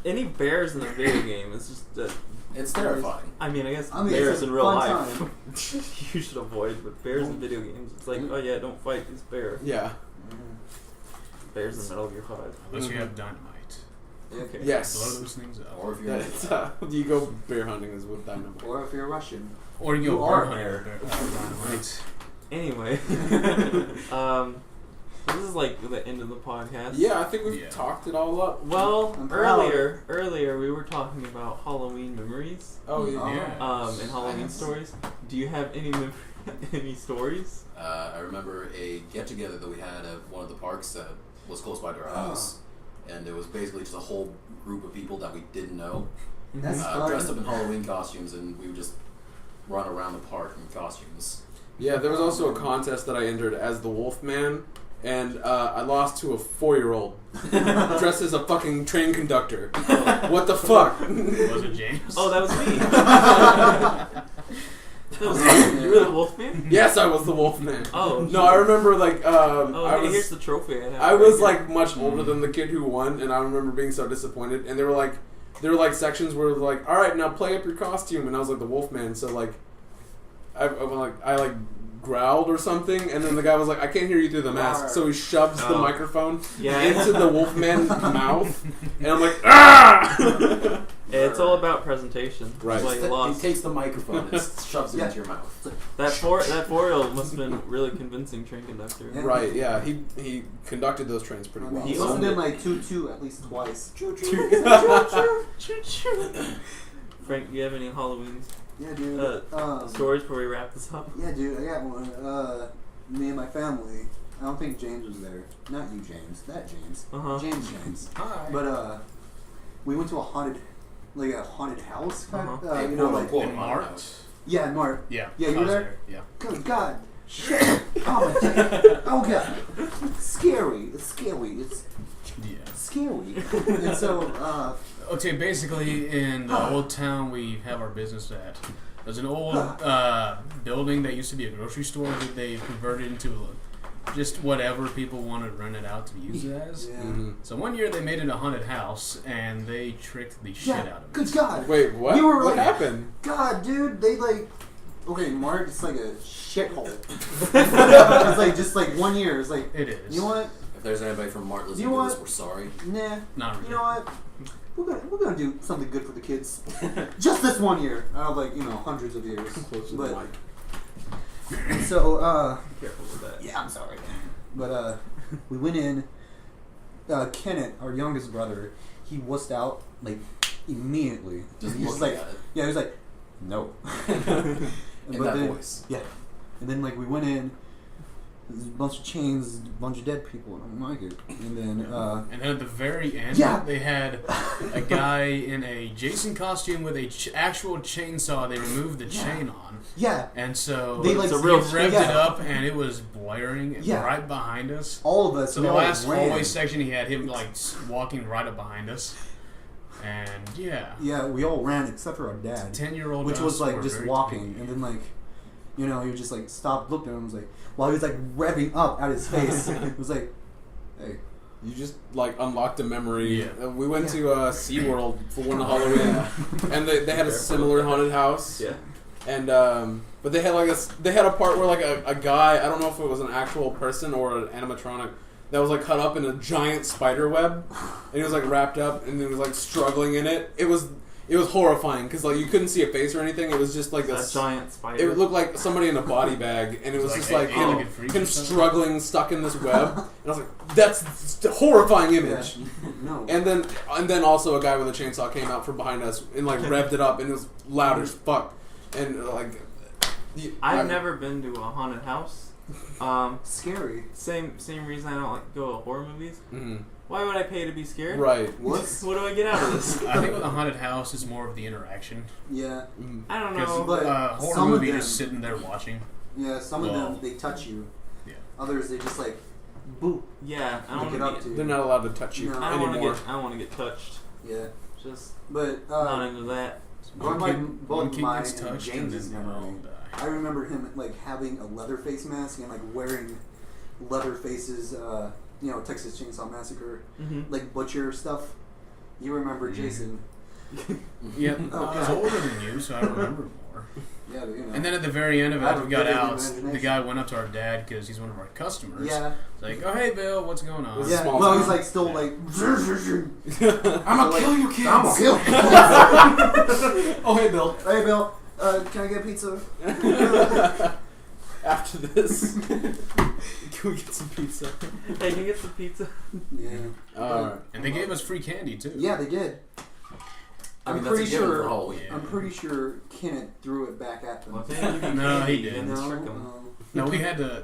Any bears in a video game is just... it's terrifying. I mean, I guess I mean, bears it's a in real fun life time. you should avoid, but bears in video games, it's like, oh yeah, don't fight this bear. Yeah. Bears in Metal Gear 5. Unless you have dynamite. Okay. Blow Yes. those things up. Or if you're That's, you go bear hunting is with dynamite. Or if you're Russian. Or you You go are bear hunter. Dynamite. Anyway, this is like the end of the podcast. Yeah, I think we've Yeah. talked it all up. Well, I'm proud. earlier we were talking about Halloween memories, Oh, yeah. Yeah. and Halloween stories. Do you have any stories? I remember a get-together that we had at one of the parks that was close by to our house. And it was basically just a whole group of people that we didn't know. That's fun. Dressed up in Halloween costumes, and we would just run around the park in costumes. Yeah, there was also a contest that I entered as the Wolfman, and I lost to a 4-year-old dressed as a fucking train conductor. What the fuck? Was it James? Oh, that was me. You were the Wolfman? Yes, I was the Wolfman. Oh. No, I remember, like, Oh, I hey, was... here's the trophy I have. I was right like much older than the kid who won, and I remember being so disappointed. And there were like sections where like, all right, now play up your costume, and I was like the Wolfman. So like, I growled or something, and then the guy was like, I can't hear you through the mask, so he shoves the microphone into the Wolfman's mouth, and I'm like, ah! It's all about presentation. Right. That's why you He lost. takes the microphone and shoves it into your mouth. That 4-year-old must have been really convincing train conductor. Yeah. Right, yeah, he conducted those trains pretty well. He so- listened in like choo-choo at least twice. Choo-choo. Frank, do you have any Halloween Yeah, dude. stories before we wrap this up? Yeah, dude. I got one. Me and my family. I don't think James was there. Not you, James. That James. Uh-huh. James. Hi. But we went to a haunted house kind of. Uh-huh. You know, like In Mart? yeah, Mark. Yeah. Yeah, you I were was there? Yeah. Good God. Shit. Oh, my God. Oh God. Scary. It's scary. It's Yeah. scary. And so, Okay, basically in the old town we have our business at. There's an old building that used to be a grocery store that they converted into just whatever people want to rent it out to use it as. Yeah. Mm-hmm. So one year they made it a haunted house, and they tricked the shit out of it. Good God. Wait, what? You were what like- happened? God, dude, they like. Okay, Mark, it's like a shithole. It's like just like 1 year. It's like, It is. you know what? If there's anybody from Mart listening You to know this, what? we're sorry. Nah. Not really. You know what? We're gonna do something good for the kids. Just this 1 year. Out of like, hundreds of years. Close to the But mic. so, Be careful with that. yeah, I'm sorry. But we went in. Kenneth, our youngest brother, he wussed out like immediately. Just He was looking like, at it. yeah, he was like, no. In But that then, voice. yeah, and then like we went in. There's a bunch of chains, a bunch of dead people. I don't like it. And then, And then at the very end, Yeah. they had a guy in a Jason costume with a actual chainsaw. They removed the chain on, yeah, and so They, like, he it's a real revved yeah. it up, and it was blaring Yeah. right behind us. all of us. So we the all last ran. hallway section, he had him like walking right up behind us, and yeah, Yeah, we all ran except for our dad, 10-year-old, which was like were just very walking, tiny. and then like, he would just like stop, looked at him, and was like, while he was like revving up at his face, it was like, hey, You just like unlocked a memory. Yeah. We went to SeaWorld for one of Halloween, and they had a similar haunted house. Yeah. And but they had a part where like a guy, I don't know if it was an actual person or an animatronic, that was like cut up in a giant spider web, and he was like wrapped up and he was like struggling in it. It was horrifying because like you couldn't see a face or anything. It was just like A this. giant spider. It looked like somebody in a body bag, and it was Like just a like alien freak or him something? struggling, stuck in this web. And I was like, "That's a horrifying image." no. And then also a guy with a chainsaw came out from behind us and like revved it up, and it was loud as fuck. And like, I've never been to a haunted house. Scary. Same reason I don't like go to horror movies. Mhm. Why would I pay to be scared? Right. What? What do I get out of this? I think with a haunted house, it's more of the interaction. Yeah, Mhm. I don't Because know. but horror some of movie them- just sitting there watching. yeah. Some of Well, them they touch you. yeah. Others they just like, boop. Yeah, I Look don't it want up to to. They're not allowed to touch you No. I don't want to anymore. get. I don't want to get touched. Yeah, Just but not into that. One Kid mine gets and touched James's and then memory. they'll die. I remember him like having a leather face mask and like wearing leather faces. Texas Chainsaw Massacre, Mm-hmm. like butcher stuff. You remember Jason? Yeah, Oh, I was God. older than you, so I remember more. Yeah, but And then at the very end of it, I have after a we got vivid out, the imagination. guy went up to our dad because he's one of our customers. yeah, It's like, oh, hey, Bill, what's going on? Was it yeah. small Well, town? he's like still like. I'm gonna kill you, kids. I'm gonna kill you. Oh, hey, Bill. Hey, Bill. Can I get a pizza? After this, can we get some pizza? Hey, can you get some pizza? Yeah. Alright. And they gave us free candy, too. Yeah, they did. I mean, I'm that's pretty a given sure. for Halloween. Yeah. I'm pretty sure Kenneth threw it back at them. Well, if you get No, he candy, didn't. then No, trick 'em. No, we had to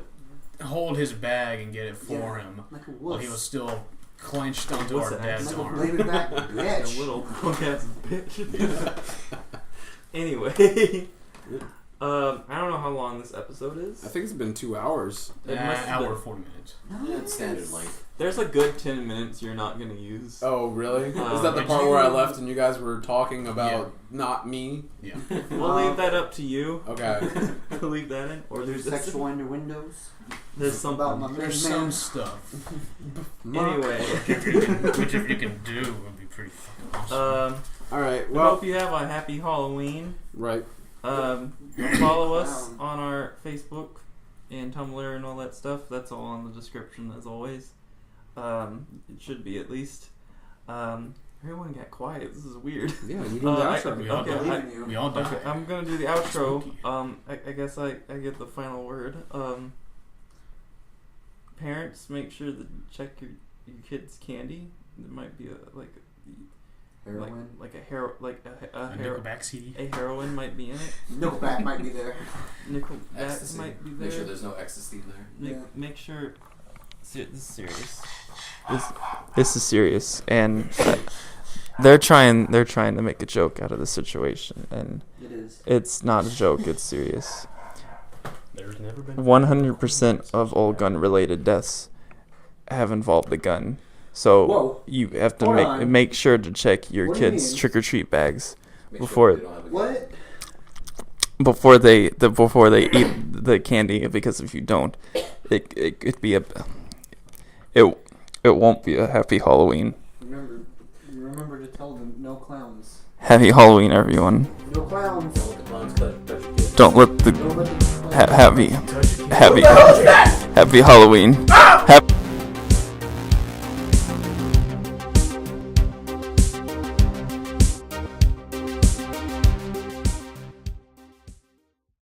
hold his bag and get it for Yeah. him Like a while wuss. he was still clenched onto What's our that? dad's Like a arm. baby back Like a bitch. little punk ass bitch. Anyway, I don't know how long this episode is. I think it's been 2 hours. It must have Hour been- 40 minutes. Yeah, it's standard length. There's a good 10 minutes you're not gonna use. Oh, really? Is that the Did part you- where I left and you guys were talking about Yeah. not me? Yeah. We'll leave that up to you. Okay. We'll leave that in, or There's there's sexual innuendos. there's something. About my There's man. some stuff. Anyway, Which if you can do would be pretty fucking awesome. Alright, we well, hope you have a happy Halloween. right. Follow us on our Facebook and Tumblr and all that stuff. That's all in the description as always. It should be at least. Everyone got quiet. This is weird. Yeah, you do the outro. We all okay, died. Believe in you. We all died. Okay, I'm gonna do the outro. Spooky. I guess I get the final word. Parents, make sure that you check your kids' candy. There might be Heroin. like a A Nickelback CD. a heroin might be in it. Nickelback might be there. Nickelback Ecstasy. might be there. Make sure there's no ecstasy there. Yeah. Make sure. This is serious. This is serious, and they're trying to make a joke out of the situation, and It is. it's not a joke. It's serious. There's never been 100% of all gun-related deaths have involved the gun. So Whoa. you have to Hold on. make sure to check your What do you kids' mean? trick-or-treat bags Make Before- sure they don't have a What? before they eat the candy, because if you don't, it could be it won't be a happy Halloween. Remember to tell them no clowns. Happy Halloween, everyone. No clowns. Don't let the Don't let the happy Halloween. Happy